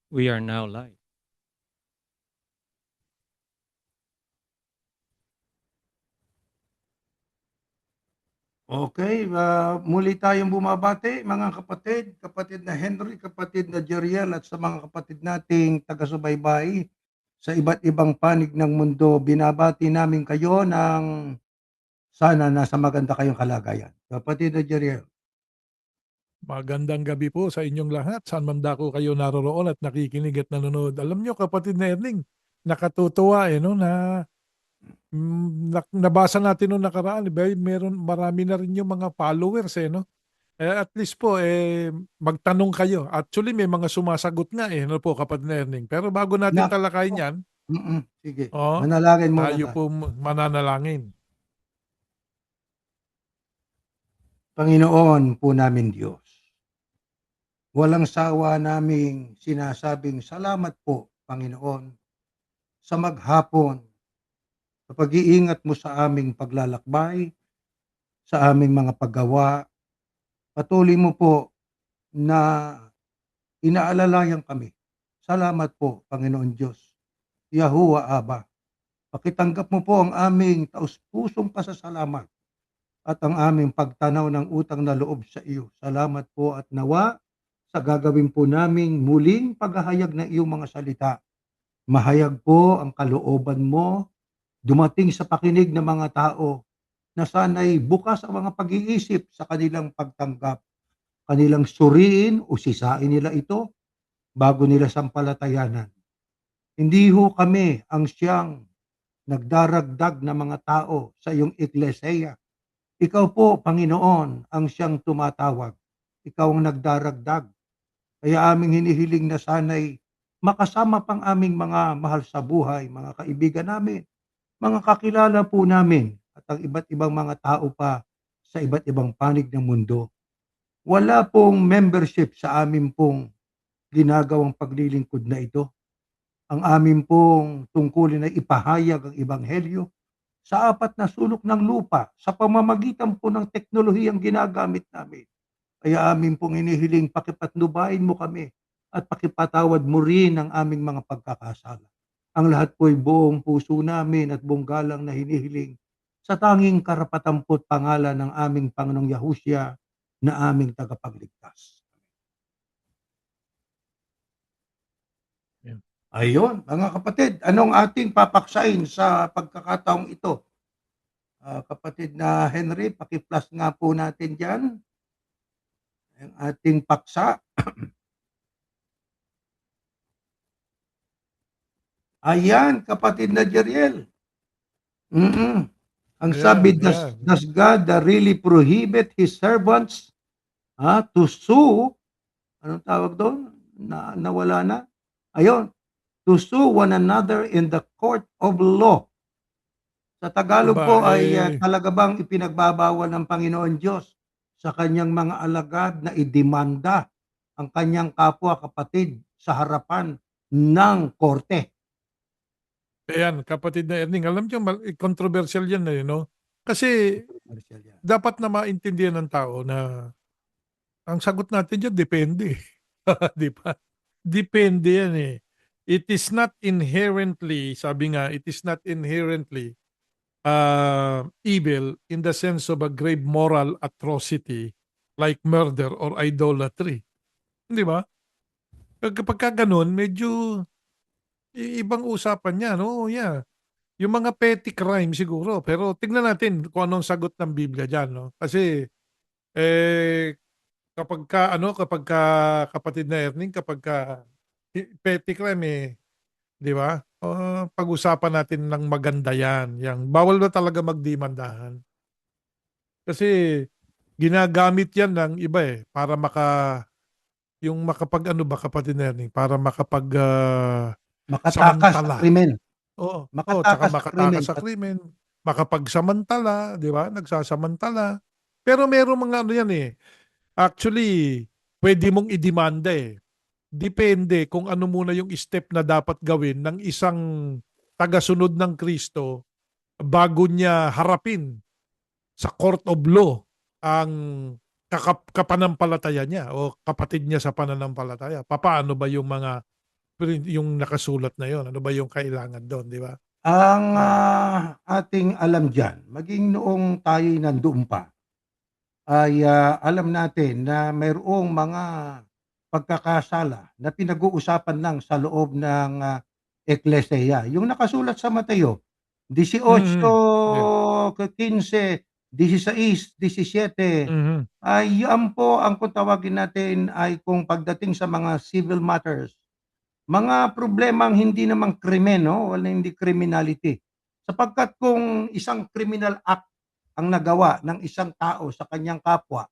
We are now live. Okay, muli tayong bumabati mga kapatid, kapatid na Henry, kapatid na Jeriel at sa mga kapatid nating taga-subaybay sa iba't ibang panig ng mundo. Binabati namin kayo ng sana nasa maganda kayong kalagayan. Kapatid na Jeriel. Magandang gabi po sa inyong lahat. Saan man dako kayo naroroon at nakikinig at nanonood. Alam nyo kapatid na Erning, nakatutuwa no, na nabasa natin nung nakaraan, meron marami na rin yung mga followers no. At least po magtanong kayo. Actually may mga sumasagot nga no po kapatid na Erning. Pero bago natin Nak, talakayin yan, sige. oh, Manalangin muna tayo tayo. po mananalangin. Panginoon po namin Diyos, walang sawa naming sinasabing salamat po, Panginoon, sa maghapon, sa pag-iingat mo sa aming paglalakbay, sa aming mga paggawa. Patuloy mo po na inaalalayan kami. Salamat po, Panginoon Diyos. Yahuwah Aba, pakitanggap mo po ang aming taus-pusong pasasalamat at ang aming pagtanaw ng utang na loob sa iyo. Salamat po at nawa sa gagawin po naming muling paghahayag ng iyong mga salita. Mahayag po ang kalooban mo dumating sa pakinig ng mga tao na sana'y bukas ang mga pag-iisip sa kanilang pagtanggap, kanilang suriin o sisain nila ito bago nila sampalatayanan. Hindi ho kami ang siyang nagdaragdag na mga tao sa iyong iglesia. Ikaw po, Panginoon, ang siyang tumatawag. Ikaw ang nagdaragdag. Kaya aming hinihiling na sana'y makasama pang aming mga mahal sa buhay, mga kaibigan namin, mga kakilala po namin, at ang iba't ibang mga tao pa sa iba't ibang panig ng mundo. Wala pong membership sa amin pong ginagawang paglilingkod na ito. Ang amin pong tungkulin ay ipahayag ang ebanghelyo sa apat na sulok ng lupa sa pamamagitan po ng teknolohiyang ginagamit namin. Kaya amin pong inihiling pakipatnubayin mo kami at pakipatawad mo rin ang aming mga pagkakasala. Ang lahat po'y buong puso namin at buong galang na hinihiling sa tanging karapatampot pangalan ng aming Panginoong Yahushua na aming tagapagligtas. Ayun, mga kapatid, anong ating papaksain sa pagkakataong ito? Kapatid na Henry, paki-plus nga po natin dyan ang ating paksa. Ayan, kapatid na Jeriel. Ang sabi, does God really prohibit His servants to sue? Anong tawag doon? Nawala na? Ayun, to sue one another in the court of law. Sa Tagalog po ay talaga bang ipinagbabawal ng Panginoon Diyos sa kanyang mga alagad na idemanda ang kanyang kapwa kapatid sa harapan ng korte? Ayan, kapatid na Erning, alam nyo, controversial yan no? Kasi dapat na maintindihan ng tao na ang sagot natin dyan, depende. Di ba? Depende yan It is not inherently, sabi nga, it is not inherently evil in the sense of a grave moral atrocity like murder or idolatry. Di ba? Kapag ka ganun, medyo ibang usapan yan. Oh, yeah. Yung mga petty crime siguro. Pero tignan natin kung anong sagot ng Biblia dyan. No? Kasi kapag ka kapatid na Erning, kapag ka petty crime di ba? Pag-usapan natin ng maganda yan. Yang bawal na talaga magdemandahan. Kasi ginagamit yan ng iba para yung makapag ano ba kapatid na Erning, para Makatakas sa samantala. krimen. Oo, tsaka Makatakas sa krimen. makatakas sa krimen, makapagsamantala, di ba? Nagsasamantala. Pero merong mga ano yan Actually, pwede mong idemanda Depende kung ano muna yung step na dapat gawin ng isang tagasunod ng Kristo bago niya harapin sa court of law ang kapanampalataya niya o kapatid niya sa pananampalataya. Paano ba yung mga yung nakasulat na yon? Ano ba yung kailangan doon, di ba? Ang Ah, ating alam diyan, maging noong tayo'y nandoon pa, ay alam natin na mayroong mga pagkakasala na pinag-uusapan lang sa loob ng eklesiya. Yung nakasulat sa Mateo mm, yeah. 18, 15, 16, 17, Mhm. ay yan po ang kung tawagin natin ay kung pagdating sa mga civil matters, mga problemang hindi naman krimen 'no, wala hindi criminality. Sapagkat kung isang criminal act ang nagawa ng isang tao sa kanyang kapwa,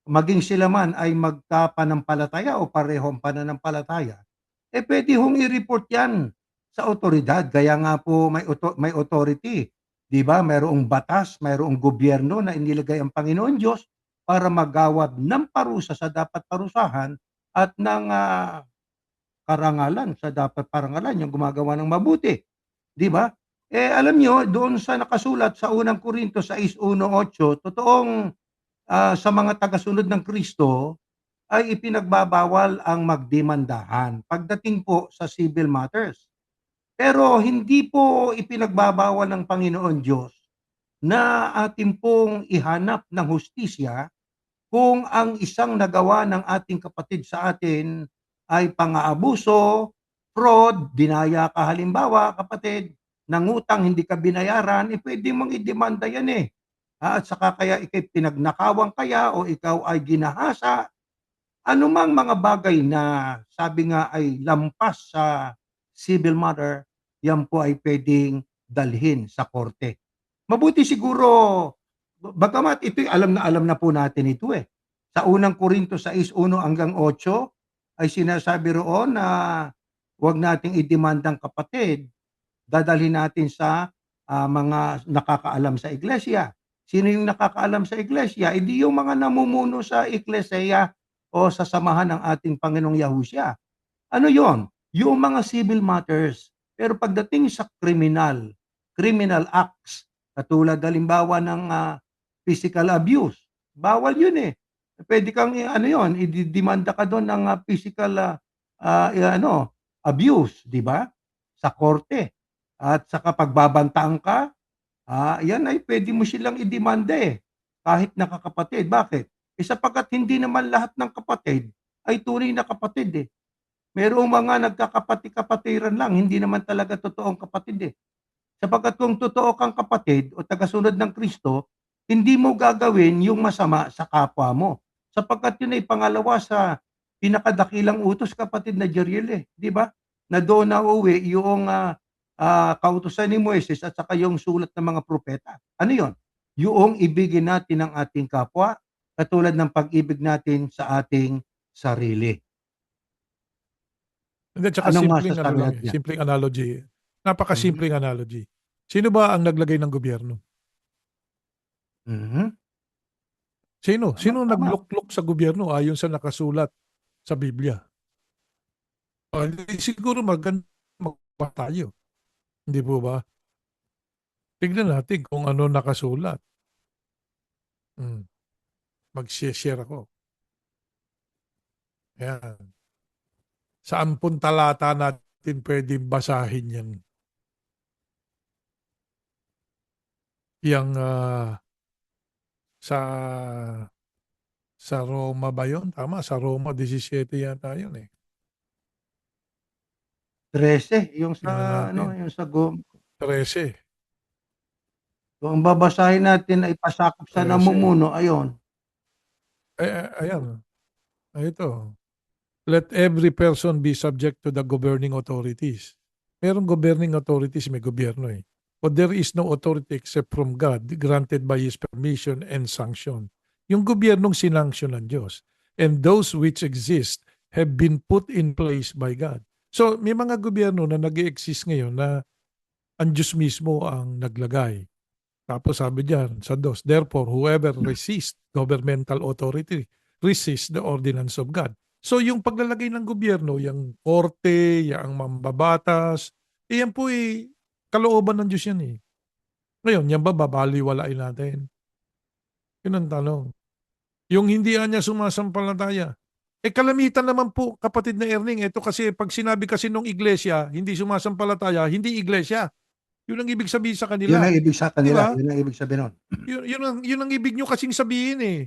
maging sila man ay magkapanampalataya o parehong pananampalataya, puwede hong i-report 'yan sa awtoridad. Kaya nga po may authority, 'di ba? Mayroong batas, mayroong gobyerno na inilagay ang Panginoon Diyos para maggawad ng parusa sa dapat parusahan at ng karangalan sa dapat parangalan, yung gumagawa ng mabuti, 'di ba? Alam niyo doon sa nakasulat sa unang Korinto 6:1-8, totoong, sa mga tagasunod ng Kristo ay ipinagbabawal ang magdemandahan pagdating po sa civil matters. Pero hindi po ipinagbabawal ng Panginoon Diyos na atin pong ihanap ng hustisya kung ang isang nagawa ng ating kapatid sa atin ay pang-aabuso, fraud, dinaya ka halimbawa kapatid, nangutang hindi ka binayaran, puwede mong idemanda 'yan, at saka kaya ika'y pinagnakawan kaya o ikaw ay ginahasa, anumang mga bagay na sabi nga ay lampas sa civil matter, 'yan po ay puwedeng dalhin sa korte. Mabuti siguro bagamat ito'y alam na po natin ito, Sa unang Korinto 6:1-8 ay sinasabi roon na huwag nating idemandang kapatid, dadalhin natin sa, mga nakakaalam sa iglesia. Sino yung nakakaalam sa iglesia? Eh, di yung mga namumuno sa eklesiya o sa samahan ng ating Panginoong Yahushua. Ano yon? Yung mga civil matters. Pero pagdating sa criminal acts, katulad halimbawa ng physical abuse, bawal yun Pwede kang ano yon, ididemanda ka doon ng physical ano, abuse, di ba? Sa korte. At saka pagbabantaan ka, yan ay pwede mo silang idemanda kahit nakakapatid. Bakit? Sapagkat hindi naman lahat ng kapatid ay tunay na kapatid Merong mga nagkakapati-kapatiran lang, hindi naman talaga totoong kapatid Sapagkat kung totoo kang kapatid o tagasunod ng Kristo, hindi mo gagawin yung masama sa kapwa mo. Sapagkat yun ay pangalawa sa pinakadakilang utos kapatid na Jeriel 'di ba? Na doon nauuwi yung kautusan ni Moises at saka yung sulat ng mga propeta. Ano yon? Yung ibigin natin ang ating kapwa katulad ng pag-ibig natin sa ating sarili. Hindi, tsaka Ano simpleng ano masasabi lang, natin eh, diyan? simpleng analogy, eh. Mhm, Napakasimpleng analogy. Sino ba ang naglagay ng gobyerno? mhm. Sino? Tama, Sino tama. nagluklok sa gobyerno ayon sa nakasulat sa Biblia? O, di siguro maganda magpa tayo, hindi po ba? Tignan natin kung ano nakasulat. Hmm, Mag-share ako. Ayan. Saan talata natin pwedeng basahin yan? Yang sa Roma ba yun? Tama, sa Roma 17 yata yun eh. 13 yung sa Tingnan ano, natin. yung sa 13. kung ang babasahin natin ay pasakop sa 13. namumuno, ayun. Ayan. Ito. Let every person be subject to the governing authorities. Merong governing authorities, may gobyerno eh. For there is no authority except from God, granted by His permission and sanction. Yung gobyernong sinanction ng Diyos. And those which exist have been put in place by God. So, may mga gobyerno na nag-exist ngayon na ang Diyos mismo ang naglagay. Tapos sabi diyan sa dos, therefore, whoever resists governmental authority resists the ordinance of God. So yung paglalagay ng gobyerno, yung korte, yung mambabatas, yan po kalooban ng Diyos yan eh. Ngayon, yan ba babaliwalain natin? Yun ang tanong. Yung hindi niya sumasampalataya, Kalamitan naman po, kapatid na Erning, ito kasi pag sinabi kasi nung iglesia, hindi sumasampalataya, hindi iglesia. Yun ang ibig sabihin sa Yun kanila. ang ibig sa Di kanila, ba? yun ang ibig sabihin nun. Yun ang ibig nyo kasing sabihin eh.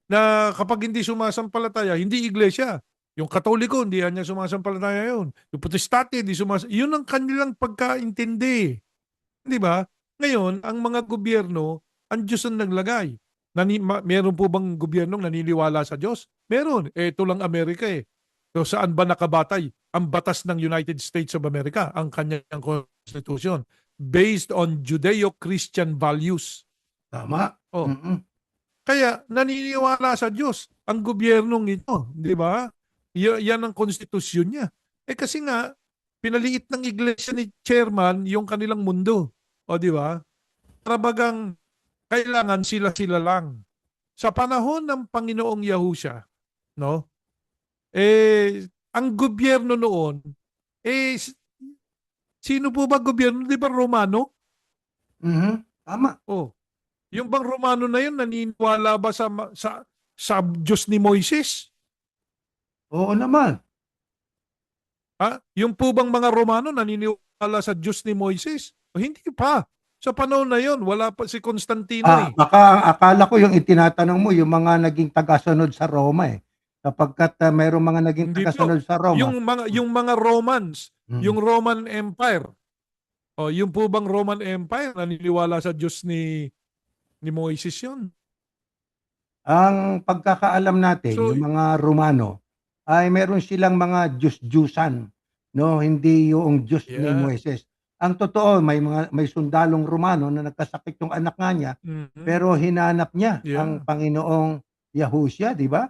Na kapag hindi sumasampalataya, hindi iglesia. Yung Katoliko, hindi yan niya sumasampalataya yun. Yung Protestante, hindi yun ang kanilang pagkaintindi. Di ba? Ngayon, ang mga gobyerno, ang Diyos ang naglagay. Meron po bang gobyernong naniniwala sa Diyos? Meron. Ito lang Amerika eh. So saan ba nakabatay? Ang batas ng United States of America, ang kanyang constitution, based on Judeo-Christian values. Tama. Oh, Mm-mm. kaya naniniwala sa Diyos ang gobyernong ito, di ba? Yan ang konstitusyon niya. Kasi nga, pinaliit ng iglesia ni chairman yung kanilang mundo. O di ba? Trabagang kailangan sila-sila lang. Sa panahon ng Panginoong Yahusha, no? Ang gobyerno noon, eh, sino po ba gobyerno? Di ba Romano? Mhm. Tama. Oh, yung bang Romano na yun, naniniwala ba sa Diyos ni Moises? Oo naman. Ha? Yung po bang mga Romano naniniwala sa Diyos ni Moises? O hindi pa. Sa panahon na yon, wala pa si Constantino eh. Baka ang akala ko yung itinatanong mo yung mga naging tagasunod sa Roma eh. Kapagkat mayroong mga naging Hindi po. tagasunod sa Roma. Yung mga Romans, Mm. yung Roman Empire. O yung po bang Roman Empire naniniwala sa Diyos ni Moises yun? Ang pagkakaalam natin, So, yung mga Romano, ay meron silang mga Diyos-Diyusan, no? Hindi yung Diyos ni yeah. Moises. Ang totoo, may sundalong Romano na nagkasakit yung anak nga niya, Mhm. pero hinanap niya ang Yeah. Panginoong Yahushua, di ba?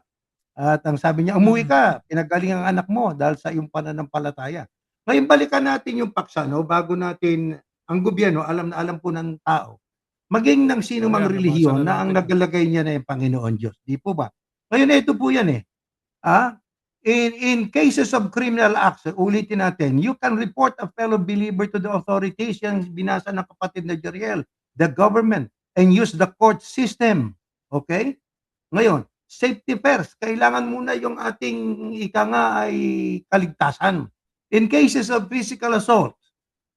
At ang sabi niya, umuwi Mhm. ka, pinagaling ang anak mo dahil sa iyong pananampalataya. Ngayon, balikan natin yung paksa, no? Bago natin, ang gobyerno, alam na alam po ng tao, maging ng sino mang Mamaya, nabasa relihiyon na na ang natin. naglagay niya na yung Panginoon Diyos. Di po ba? Ngayon, ito po yan eh. Ah, in cases of criminal acts, ulitin natin, you can report a fellow believer to the authorities, yan binasa ng kapatid na Jeriel, the government, and use the court system. Okay? Ngayon, safety first. Kailangan muna yung ating ika nga ay kaligtasan. In cases of physical assault,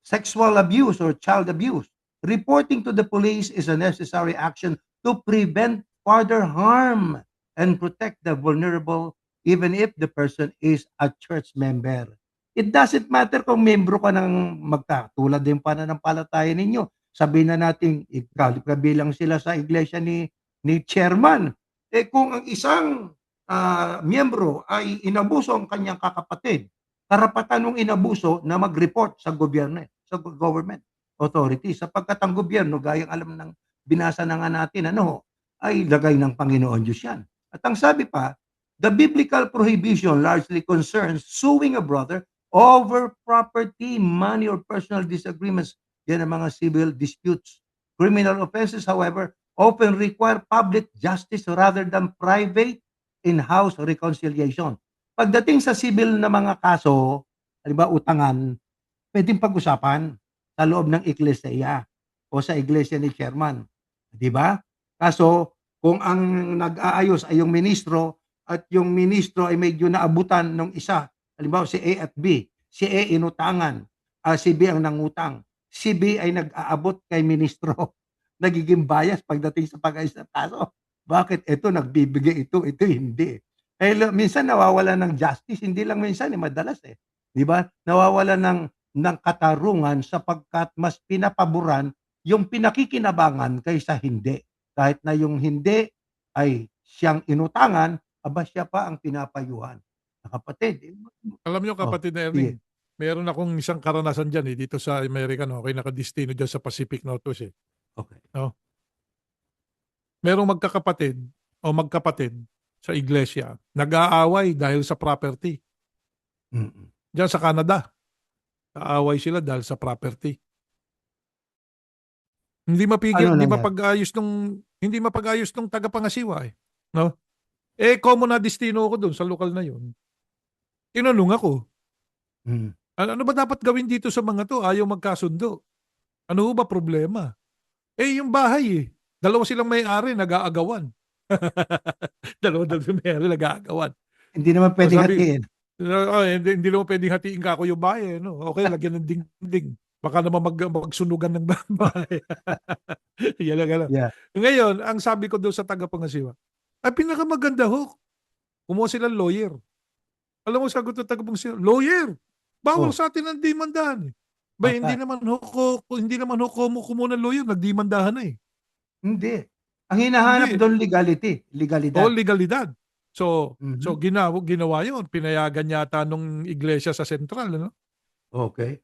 sexual abuse or child abuse, reporting to the police is a necessary action to prevent further harm and protect the vulnerable even if the person is a church member. It doesn't matter kung membro ka ng magkatulad din pananampalataya ninyo. Sabihin na natin, kabilang sila sa iglesia ni chairman. Kung ang isang miyembro ay inabuso ang kanyang kakapatid, karapatan ng inabuso na mag-report sa gobyerno, sa government authority, sapagkat ang gobyerno, gayang alam ng binasa na nga natin, ay lagay ng Panginoon Diyos yan. At ang sabi pa, the biblical prohibition largely concerns suing a brother over property, money, or personal disagreements. Yan ang mga civil disputes. Criminal offenses, however, often require public justice rather than private in-house reconciliation. Pagdating sa civil na mga kaso, halimbawa utangan, pwedeng pag-usapan sa loob ng iglesia o sa iglesia ni chairman. Di ba? Kaso, kung ang nag-aayos ay yung ministro at yung ministro ay medyo naabutan ng isa, halimbawa si A at B, si A inutangan, si B ang nangutang, si B ay nag-aabot kay ministro, nagiging bias pagdating sa pag-ayos ng kaso. Bakit ito nagbibigay ito hindi? Minsan nawawala ng justice, hindi lang minsan, madalas eh. 'Di ba? Nawawala ng katarungan sapagkat mas pinapaboran yung pinakikinabangan kaysa hindi. Kahit na yung hindi ay siyang inutangan, aba siya pa ang pinapayuhan. Kapatid, Alam niyo oh, kapatid na sige. Erning, meron akong isang karanasan dyan dito sa Amerika, no? Okay, nakadistino dyan sa Pacific Northwest eh. Okay. No? Merong magkakapatid o magkapatid sa iglesia, nag-aaway dahil sa property. Mm. Diyan sa Canada, nag-aaway sila dahil sa property. Hindi Ano mapigil, nangyari? hindi mapag-ayos nung tagapangasiwa eh. No? Common na destino ako doon sa lokal na yun. Tinanong ako, Mm. ano ba dapat gawin dito sa mga to? Ayaw magkasundo. Ano ba problema? Yung bahay eh. Dalawa silang may-ari, nag-aagawan. Dalawa may-ari, nag-aagawan. Hindi naman O pwedeng sabi, hatiin. hindi naman pwedeng hatiin ka ako yung bahay. No? Okay, lagyan ng dingding. Baka naman magsunugan ng bahay. Yan lang, ano. Yeah. Ngayon, ang sabi ko doon sa tagapangasiwa, ay pinakamaganda ho, kumuha silang lawyer. Alam mo, sagot ng tagapangasiwa, lawyer! Bawal Oh, sa atin ang demandahan. Eh. Ba, hindi bata. naman ho, hindi naman ho kumuha ng lawyer, nagdemandahan na eh. Hindi. Ang hinahanap Hindi. doon legality, O legalidad. legalidad. So Mhm. ginawa yun. Pinayagan yata nung iglesia sa sentral. Ano? Okay.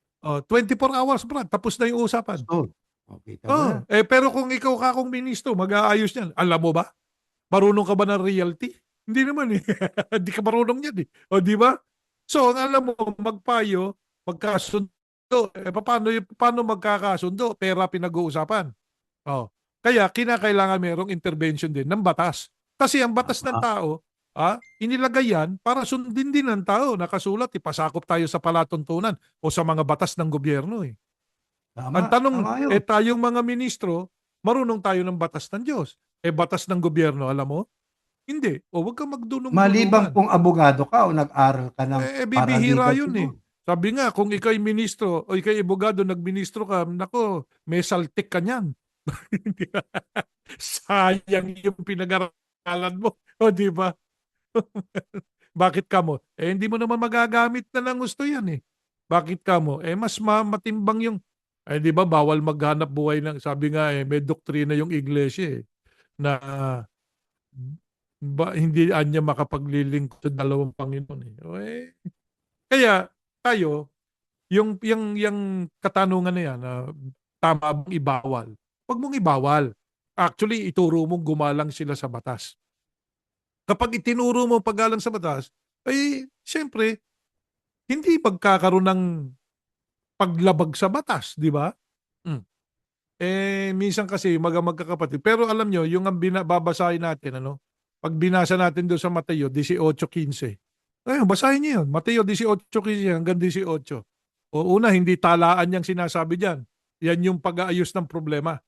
24 hours, Brad. Tapos na yung usapan. So, oh, kita mo na. Oh, pero kung ikaw ka kung ministro, mag-aayos niyan. Alam mo ba? Marunong ka ba ng realty? Hindi naman eh. Hindi ka marunong yan eh. O di ba? So, ang alam mo, magpayo, magkasundo. Paano magkakasundo? Pera pinag-uusapan. Oh. Kaya kinakailangan merong intervention din ng batas. Kasi ang batas ng Tama, tao, inilagay yan para sundin din ng tao. Nakasulat, ipasakop tayo sa palatuntunan o sa mga batas ng gobyerno eh. Ang tama, tanong, tama yun. tayong mga ministro, marunong tayo ng batas ng Diyos. Batas ng gobyerno, alam mo? Hindi. O wag kang Maliban magdunong-dunungan. kung abogado ka o nag-aral ka ng Bibihira paralegal yun eh. siguro. Sabi nga, kung ikaw'y ministro o ikaw'y abogado, nagministro ka, nako, may saltik ka niyan. Sayang yung pinag-aralan mo. O, di ba? Bakit ka mo? Hindi mo naman magagamit na ng gusto yan eh. Bakit ka mo? Mas matimbang yung, di ba, bawal maghanap buhay ng, sabi nga may doktrina yung iglesia na hindi anya makapaglilingkod sa dalawang Panginoon eh. Kaya tayo, yung katanungan na yan, tama bang ibawal? Huwag mong ibawal. Actually, ituro mong gumalang sila sa batas. Kapag itinuro mo paggalang sa batas, ay siyempre, hindi magkakaroon ng paglabag sa batas, di ba? Mm. Minsan kasi magkakapatid. Pero alam nyo, yung ang babasahin natin, ano? Pag binasa natin doon sa Mateo 18:15, ayun, basahin niyo yun. Mateo 18:15 hanggang 18. O una, hindi talaan yung sinasabi diyan. Yan yung pag-aayos ng problema.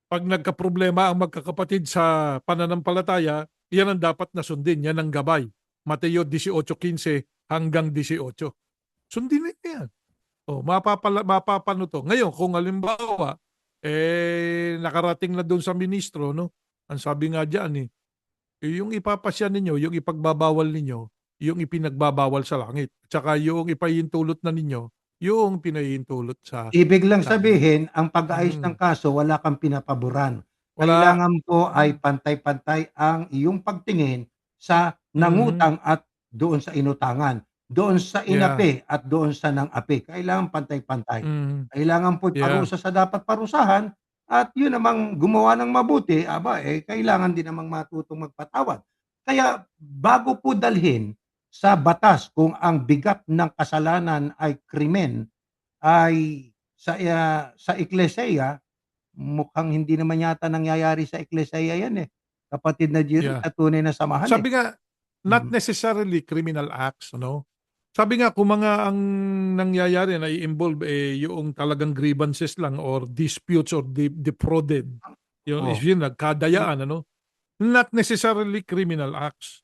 Pag nagka-problema ang magkakapatid sa pananampalataya, yan ang dapat na sundin. Yan ang gabay. Mateo 18:15 hanggang 18. Sundin na yan. Mapapano to. Ngayon, kung halimbawa, nakarating na doon sa ministro, no? Ang sabi nga diyan yung ipapasya ninyo, yung ipagbabawal ninyo, yung ipinagbabawal sa langit. Tsaka yung ipahintulot na ninyo, yung pinahintulot sa Ibig lang langit. sabihin, ang pag-aayos ng Mm. kaso wala kang pinapaboran. Wala. Kailangan po ay Mm. pantay-pantay ang iyong pagtingin sa Mhm. nangutang at doon sa inutangan, doon sa Yeah. inapi at doon sa nang-api. Kailangan pantay-pantay. Mhm. Kailangan po'y Yeah. parusa sa dapat parusahan at yun namang gumawa ng mabuti, kailangan din namang matutong magpatawad. Kaya bago po dalhin sa batas kung ang bigat ng kasalanan ay krimen, ay sa Eklesiya, mukhang hindi naman yata nangyayari sa Eklesiya 'yan, kapatid na Jerry, Yeah. sa tunay na samahan, Sabi nga, not Mhm. necessarily criminal acts, no? Sabi nga kung mga ang nangyayari na i-involve yung talagang grievances lang or disputes or defrauded, yung is Oh, yun nagkadayaan, ano? Not necessarily criminal acts.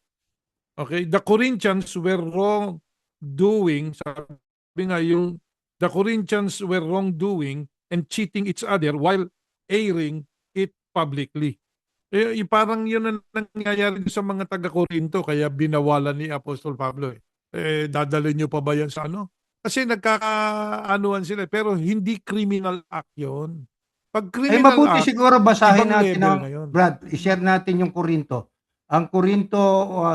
Okay? The Corinthians were wrong doing, sabi nga yung the Corinthians were wrongdoing and cheating each other while airing it publicly. Parang yun ang nangyayari sa mga taga-Korinto kaya binawalan ni Apostol Pablo. Dadalhin nyo pa ba yan sa ano? Kasi nagkakaanuan sila pero hindi criminal act yun. Pag ay criminal mabuti act, siguro basahin ibang natin level ang na yun. Brad, i-share natin yung Korinto. Ang Korinto,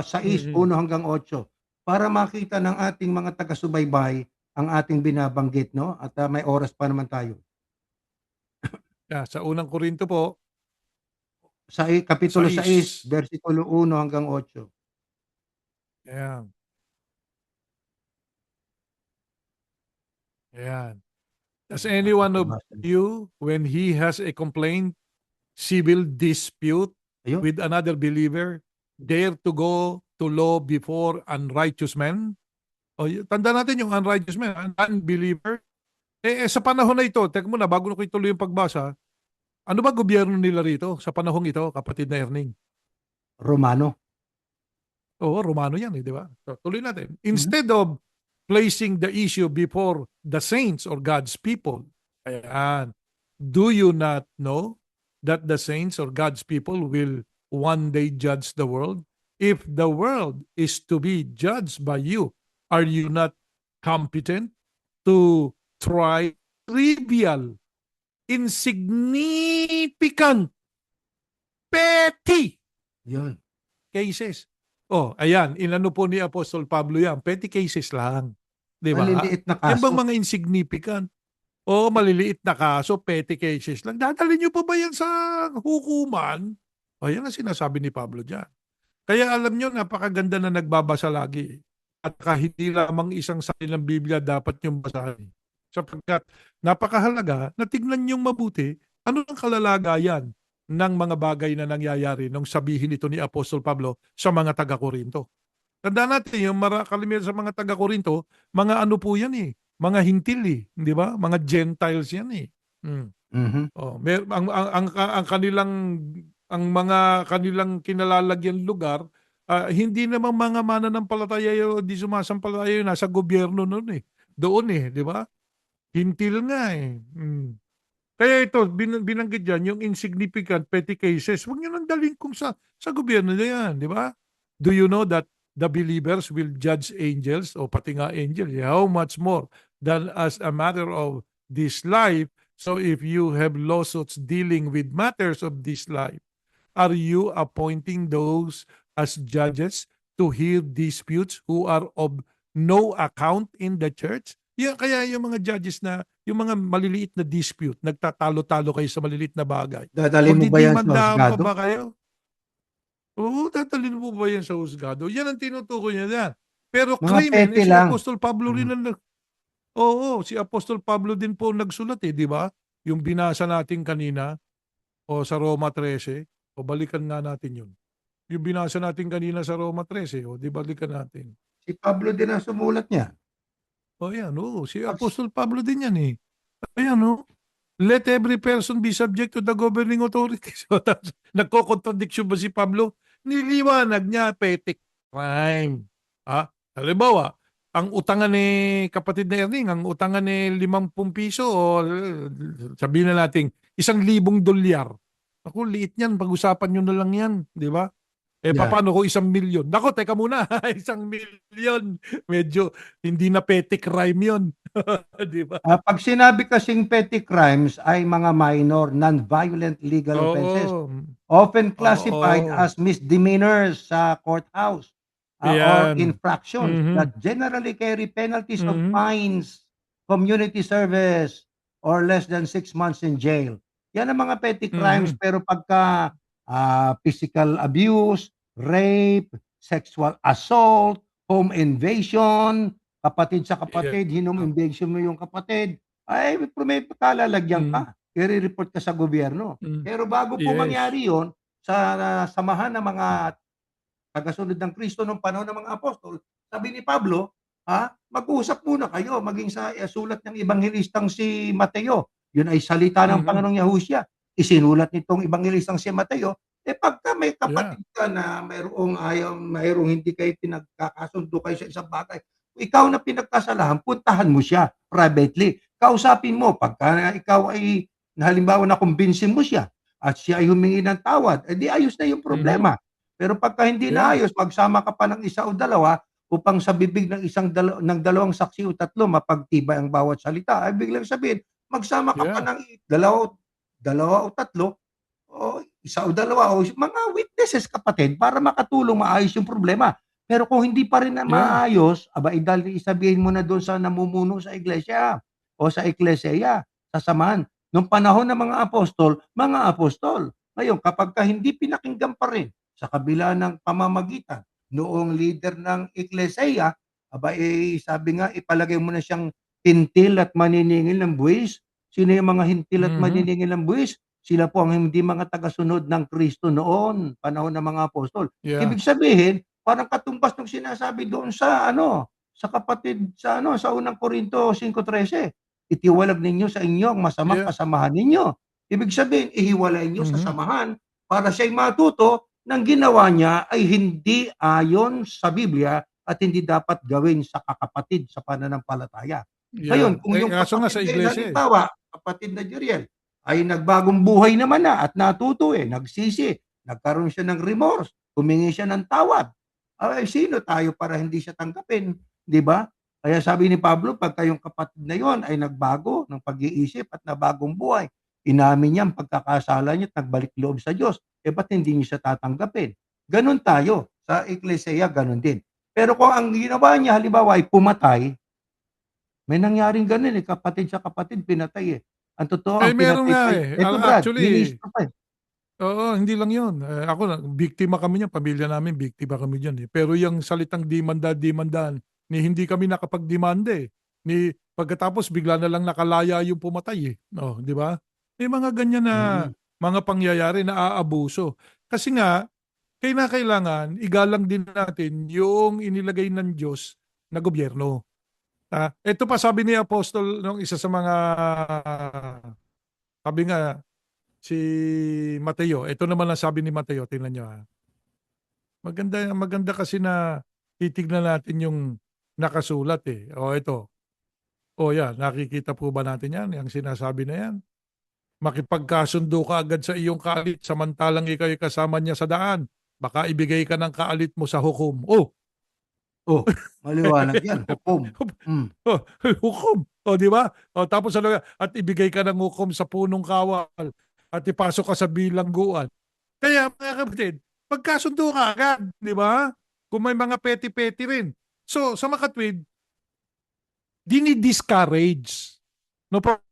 6, Mm-mm. 1 hanggang 8 para makita ng ating mga taga-subaybay ang ating binabanggit 'no, at, may oras pa naman tayo. Sa unang Korinto po, Kapitulo 6, 6. bersikulo 1 hanggang 8. Ayan. Ayan. Does any one of Napakabasa niyo. you, when he has a complaint, civil dispute Ayun, with another believer, dare to go to law before unrighteous men? Tanda natin yung unrighteous men, an unbeliever. Sa panahon na ito, teka muna, bago ko ituloy yung pagbasa, ano ba gobyerno nila rito sa panahong ito, kapatid na Erning? Romano. Oo, Romano yan, di ba? So, tuloy natin. Mhm. Instead of placing the issue before the saints or God's people, ayan, do you not know that the saints or God's people will one day judge the world? If the world is to be judged by you, are you not competent to try trivial, insignificant, petty Yun. cases? Oh, ayan, inano po ni Apostol Pablo yan, petty cases lang. Di ba? Maliliit na Yan bang kaso. mga insignificant? O maliliit na kaso, petty cases lang. Dadalhin nyo pa ba yan sa hukuman? O yan ang sinasabi ni Pablo dyan. Kaya alam nyo, napakaganda na nagbabasa lagi. At kahit hindi lamang isang salin ng Biblia dapat nyong basahin. Sapagkat napakahalaga na tignan nyong mabuti ano ang kalalagayan ng mga bagay na nangyayari nung sabihin ito ni Apostol Pablo sa mga taga-Korinto. Tandaan natin, yung karamihan sa mga taga-Korinto, mga ano po yan eh, mga hintil eh, di ba? Mga Gentiles yan eh. Mm. Mhm. Oh, ang kanilang ang mga kanilang kinalalagyan lugar, hindi naman mga mananampalataya o di sumasampalataya yun, nasa gobyerno noon eh. Doon eh, di ba? Hintil nga eh. Mm. Kaya ito, binanggit dyan, yung insignificant petty cases, huwag nyo nang dalhin kung sa gobyerno na yan, di ba? Do you know that the believers will judge angels, o pati nga angels, how much more than as a matter of this life? So if you have lawsuits dealing with matters of this life, are you appointing those as judges to hear disputes who are of no account in the church? Yan, kaya yung mga judges na, yung mga maliliit na dispute, nagtatalo-talo kayo sa maliliit na bagay. Dadalhin mo ba yan sa Magdidimandahan pa husgado? ba kayo? Oo, tatalin mo ba yan sa husgado? Yan ang tinutukoy niya yan. Pero Mga krimen, petty si lang. Apostol Pablo rin Mhm. oo, si Apostol Pablo din po nagsulat eh, di ba? Yung binasa natin kanina, o sa Roma 13, o balikan nga natin yun. Yung binasa natin kanina sa Roma 13, o di balikan natin. Si Pablo din ang sumulat niya. O yan, oo, si Acts. Apostol Pablo din yan eh. Ayan o, let every person be subject to the governing authorities. So, nagko-contradiction ba si Pablo? Niliwanag niya, petty crime. Halimbawa, ang utangan ni kapatid na Erning, ang utangan ni 50 piso o sabihin na natin, $1,000. Ako, liit yan. Pag-usapan nyo na lang yan. Di ba? Yeah. Paano kung 1,000,000? Nako, teka muna. 1,000,000. Medyo hindi na petty crime yun. Di ba? Pag sinabi kasing petty crimes ay mga minor, non-violent legal offenses, Oo. often classified Oo. as misdemeanors sa courthouse, or Ayan. infractions that Mhm. generally carry penalties of Mhm. fines, community service, or less than 6 months in jail. Yan ang mga petty crimes, Mhm. pero pagka physical abuse, rape, sexual assault, home invasion, kapatid sa Yeah. kapatid, invasion mo yung kapatid, ay may pagkalalagyan Mhm. ka, i-re-report ka sa gobyerno. Mhm. Pero bago po Yes. mangyari yon, sa samahan ng mga tagasunod ng Kristo nung panahon ng mga apostol, sabi ni Pablo, mag-usap muna kayo, maging sa sulat ng ebanghelistang si Mateo. Yun ay salita ng Mhm. Panginoong Yahushua. Isinulat nitong ebanghelistang si Mateo, pagka may Yeah. kapatid ka na mayroong hindi kayo pinagkakasundo kayo sa isang bagay, ikaw na pinagkasalahan, puntahan mo siya privately. Kausapin mo, pagka ikaw ay halimbawa na kumbinsin mo siya at siya ay humingi ng tawad, edi ayos na yung Mhm. problema. Pero pagka hindi Yeah. naayos, magsama ka pa ng isa o dalawa upang sa bibig ng ng dalawang saksi o tatlo mapagtibay ang bawat salita. Ay biglang sabihin, magsama ka pa Yeah. ng dalawa, dalawa o tatlo o isa o dalawa o mga witnesses kapatid para makatulong maayos yung problema. Pero kung hindi pa rin na Yeah. maayos, aba isabihin mo na doon sa namumuno sa iglesia o sa eklesiya, sa samahan. Nung panahon ng mga apostol. Ngayon, kapag ka hindi pinakinggan pa rin sa kabila ng pamamagitan noong leader ng eklesiya, sabi nga, ipalagay mo na siyang hintil at maniningil ng buwis. Sino yung mga hintil at Mhm. maniningil ng buwis? Sila po ang hindi mga tagasunod ng Kristo noon, panahon ng mga apostol. Yeah. Ibig sabihin, parang katumbas ng sinasabi doon sa sa kapatid sa unang Korinto 5:13. Itiwalag ninyo sa inyo ang masamang Yeah. kasamahan ninyo. Ibig sabihin, ihiwalay niyo sa Mhm. samahan para siya'y matuto ng ginawa niya ay hindi ayon sa Biblia at hindi dapat gawin sa kakapatid sa pananampalataya. Ngayon, Yeah. kung yung Kaso nga sa kapatid na yun, iglesia eh. halimbawa, kapatid na Jeriel, ay nagbagong buhay naman na at natuto nagsisi, nagkaroon siya ng remorse, humingi siya ng tawad. Ay, sino tayo para hindi siya tanggapin, di ba? Kaya sabi ni Pablo, pagka yung kapatid na yon ay nagbago ng pag-iisip at nabagong buhay, inamin niya ang pagkakasala niya at nagbalik loob sa Diyos, ba't hindi niyo siya tatanggapin? Ganun tayo. Sa Ecclesia, ganun din. Pero kung ang ginawa niya, halimbawa, ay pumatay, may nangyaring ganun kapatid sa kapatid, pinatay Ang totoo, ang Meron pinatay nga pa, eh. eto Brad, Actually, ministro pa oo, hindi lang yun. Ako, biktima kami niyan. Pamilya namin, biktima kami dyan eh. Pero yung salitang demanda-demandaan, ni hindi kami nakapagdemanda eh. Ni pagkatapos bigla na lang nakalaya yung pumatay eh. Oh, di ba? May mga ganyan na Mm. mga pangyayari na aabuso. Kasi nga, kailangan igalang din natin yung inilagay ng Diyos na gobyerno. Ito pa sabi ni Apostol nung isa sa mga, sabi nga, si Mateo. Ito naman ang sabi ni Mateo, tingnan niyo ha. Maganda maganda kasi na titignan natin yung nakasulat eh. O ito. O yan, nakikita po ba natin yan? Yung sinasabi na yan. Makipagkasundo ka agad sa iyong kaalit samantalang ikaw ay kasama niya sa daan. Baka ibigay ka ng kaalit mo sa hukom. Oh, Oh, maliwanag yan, hukom. Hmm. oh, hukom. O di ba? O tapos ano at ibigay ka ng hukom sa punong kawal at ipasok ka sa bilangguan. Kaya mga kapatid, magkasundo ka agad, di ba? Kung may mga petty-petty rin. So, sa makatwid, dinidiscourage. No po?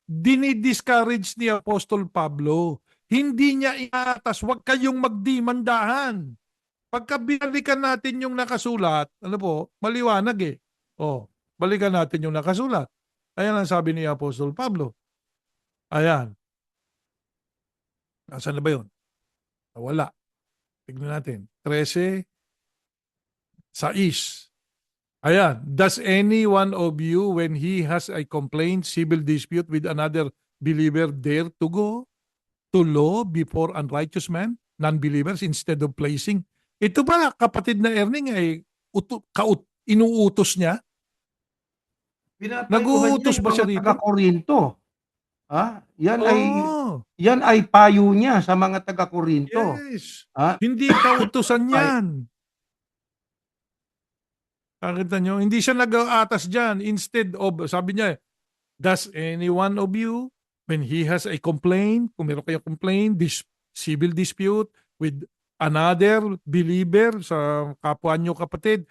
Dinidiscourage ni Apostol Pablo. Hindi niya iatas, huwag kayong magdimandahan. Pagka binalikan natin yung nakasulat, ano po, maliwanag eh. Oh, balikan natin yung nakasulat. Ayan ang sabi ni Apostol Pablo. Ayan. Nasaan na ba yun? Wala. Tignan natin. 13, 6. Ayan. Does any one of you, when he has a complaint, civil dispute with another believer, dare to go to law before unrighteous man, non-believers, instead of placing? Ito ba, kapatid na Erning, ay inuutos niya? Pinapayuhan niya Nag-uutos yung ba siya mga rito? taga-Korinto. Oh, Yan ay payo niya sa mga taga-Korinto. yes. Ah, Hindi kautusan ay yan. Nakita nyo? Hindi siya nag-aatas dyan. Instead of, sabi niya, does any one of you, when he has a complaint, kung meron kayong complaint, civil dispute with another believer sa kapwa nyo kapatid,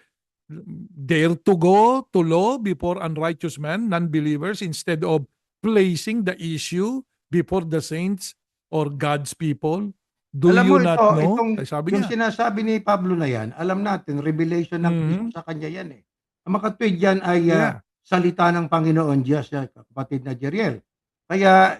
dare to go to law before unrighteous men, non-believers, instead of placing the issue before the saints or God's people? Do alam mo you not know? itong Ay, sabi yung niya. sinasabi ni Pablo na yan, alam natin revelation ng Kristo Mhm. sa kanya yan. Ang makatwid yan ay, Yeah. salita ng Panginoon Diyos, kapatid na Jeriel. Kaya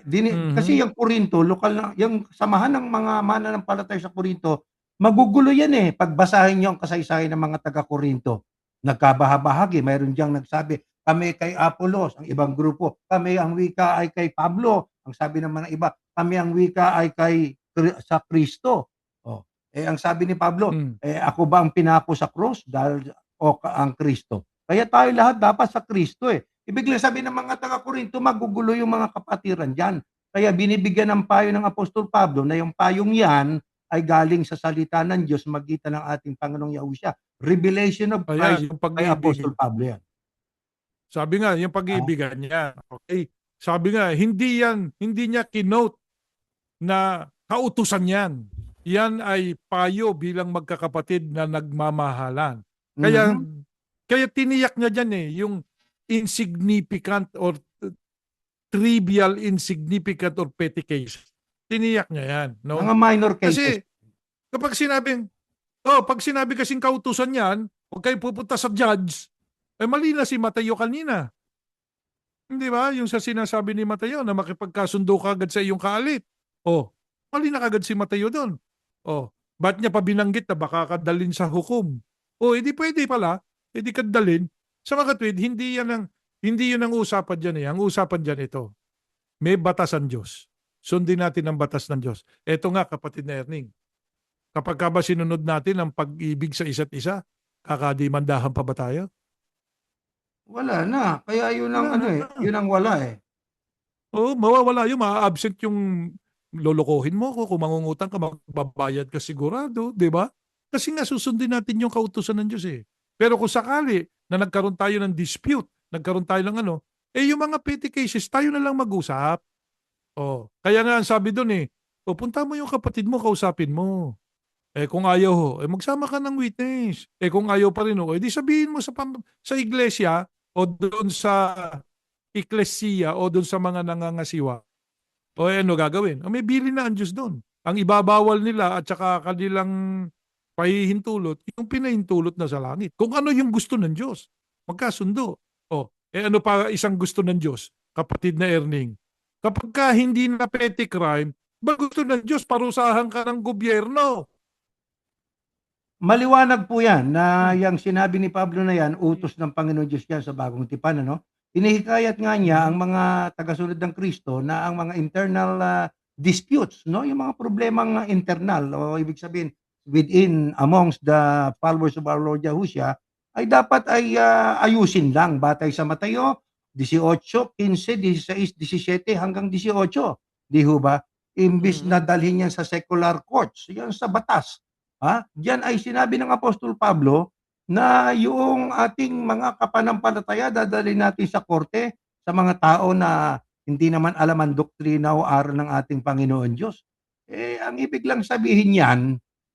kasi Mhm. yung Korinto, lokal na yung samahan ng mga mananampalataya sa Korinto, magugulo yan, pagbasahin niyo ang kasaysayan ng mga taga-Korinto. Nagkabahabahagi, mayroon diyang nagsabi, kami kay Apolos, ang ibang grupo, kami ang wika ay kay Pablo, ang sabi naman ng iba, kami ang wika ay sa Kristo. Oh, ang sabi ni Pablo, Mm. ako ba ang pinako sa krus dahil ang Kristo? Kaya tayo lahat dapat sa Kristo Ibig lang sabihin ng mga taga-Korinto, magugulo yung mga kapatiran diyan. Kaya binibigyan ng payo ng Apostol Pablo na yung payong yan ay galing sa salita ng Diyos magitan ng ating Panginoong Yahushua. Revelation of Ayan, Christ yung kay pag-ibig. Apostol Pablo yan. Sabi nga, yung Ah, pag-iibigan niya. Okay. Sabi nga, hindi niya kinote na kautusan yan. Yan ay payo bilang magkakapatid na nagmamahalan. Kaya, mhm. kaya tiniyak niya dyan yung insignificant or trivial, insignificant or petty case. Tiniyak niya yan. No? Mga minor cases. Kasi kapag sinabing, pag sinabi kasing kautusan yan, huwag kayo pupunta sa judge, mali na si Mateo kanina. Hindi ba? Yung sa sinasabi ni Mateo na makipagkasundo ka agad sa iyong kaalit. Oh, mali na kagad si Mateo doon. Oh, ba't niya pa binanggit na baka kadalin sa hukom? Oh, edi pwede pala. Edi kadalin. Sa makatwid, hindi yun ang usapan dyan Ang usapan dyan ito. May batas ang Diyos. Sundin natin ang batas ng Diyos. Ito nga, kapatid na Erning. Kapag ka ba sinunod natin ang pag-ibig sa isa't isa, kakadimandahan pa ba tayo? Wala na. Kaya yun ang Wala ano, na. eh, yun ang wala, eh. Oo, mawawala yun, maa-absent yung lolokohin mo ko, kung mangungutang ka, magbabayad ka sigurado, di ba? Kasi nga susundin natin yung kautusan ng Diyos eh. Pero kung sakali na nagkaroon tayo ng dispute, nagkaroon tayo ng ano, eh yung mga petty cases, tayo na lang mag-usap. Oh, kaya nga ang sabi doon eh, pupunta mo yung kapatid mo, kausapin mo. Eh kung ayaw ho, eh magsama ka ng witness. Eh kung ayaw pa rin ho, eh di sabihin mo sa iglesia o doon sa eklesiya o doon sa mga nangangasiwa. O eh, ano gagawin? O may bili na ang Diyos doon. Ang ibabawal nila at saka kanilang pahihintulot, yung pinahintulot na sa langit. Kung ano yung gusto ng Diyos. Magkasundo. O, eh ano pa isang gusto ng Diyos? Kapatid na Erning. Kapag ka hindi na petty crime, ba gusto ng Diyos parusahan ka ng gobyerno? Maliwanag po yan na Hmm. yang sinabi ni Pablo na yan, utos ng Panginoon Diyos yan sa bagong tipan, ano? Hinihikayat nga niya ang Mhm. mga tagasunod ng Kristo na ang mga internal disputes, no? Yung mga problemang internal o ibig sabihin within amongst the followers of our Lord Yahushua ay dapat ay ayusin lang batay sa Mateo 18, 15, 16, 17 hanggang 18. Di ho ba? Imbis na Mhm. dalhin yan sa secular courts, yan sa batas. Diyan ay sinabi ng Apostol Pablo na yung ating mga kapanampalataya dadalhin natin sa korte sa mga tao na hindi naman alam ang doktrina o aral ng ating Panginoon Diyos. Eh, ang ibig lang sabihin niyan,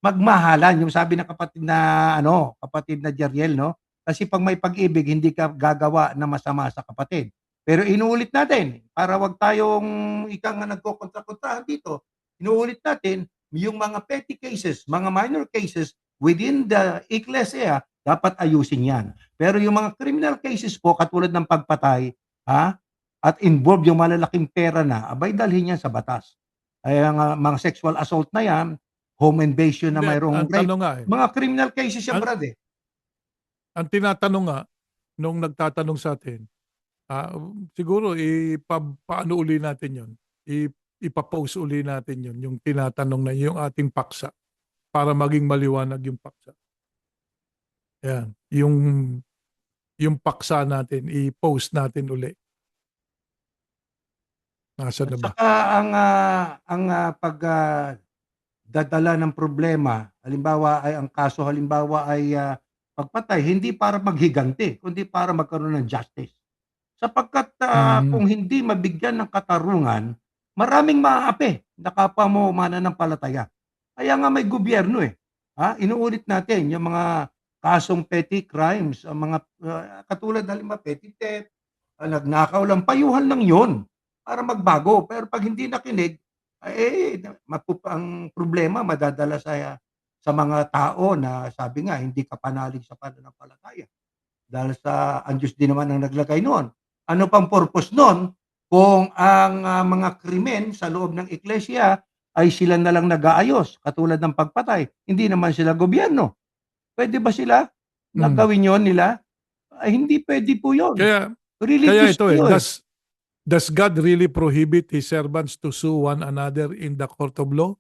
magmahalan, yung sabi ng kapatid na ano, kapatid na Jeriel, no? Kasi pag may pag-ibig, hindi ka gagawa na masama sa kapatid. Pero inuulit natin, para wag tayong ika nga nagkokontra-kontrahan dito, inuulit natin, yung mga petty cases, mga minor cases within the ecclesia, dapat ayusin yan. Pero yung mga criminal cases po, katulad ng pagpatay, ha, at involved yung malalaking pera na, abay dalhin yan sa batas. Ay ang mga sexual assault na yan, home invasion na Hindi, mayroong ang rape, tanong nga eh, mga criminal cases yan, ang, brad eh. ang tinatanong nga, nung nagtatanong sa atin, siguro paano uli natin yon? Ipapost uli natin yon, yung tinatanong na yung ating paksa para maging maliwanag yung paksa. Yan. Yung paksa natin, i-post natin uli. Nasaan At na ba? saka ang pag dadala ng problema, halimbawa ay ang kaso halimbawa ay pagpatay, hindi para maghiganti, kundi para magkaroon ng justice. Sapagkat Mm. kung hindi mabigyan ng katarungan, maraming maaapi na kapwa mo mananampalataya. Kaya nga may gobyerno eh. Inuulit natin yung mga kasong petty crimes, ang mga katulad halimbawa petty theft, nagnakaw lang, payuhan lang yon para magbago. Pero pag hindi nakinig, ang problema madadala sa mga tao na sabi nga hindi ka panalig sa pananampalataya. Dahil sa ang Diyos din naman ang naglagay noon. Ano pang purpose noon kung ang mga krimen sa loob ng iglesia ay sila na lang nag-aayos katulad ng pagpatay, hindi naman sila gobyerno. Puwede ba sila na Mm. gawin 'yon nila? Ay hindi puwede po 'yon. Kaya, kaya Religious ito eh, kayo, eh. does God really prohibit His servants to sue one another in the court of law?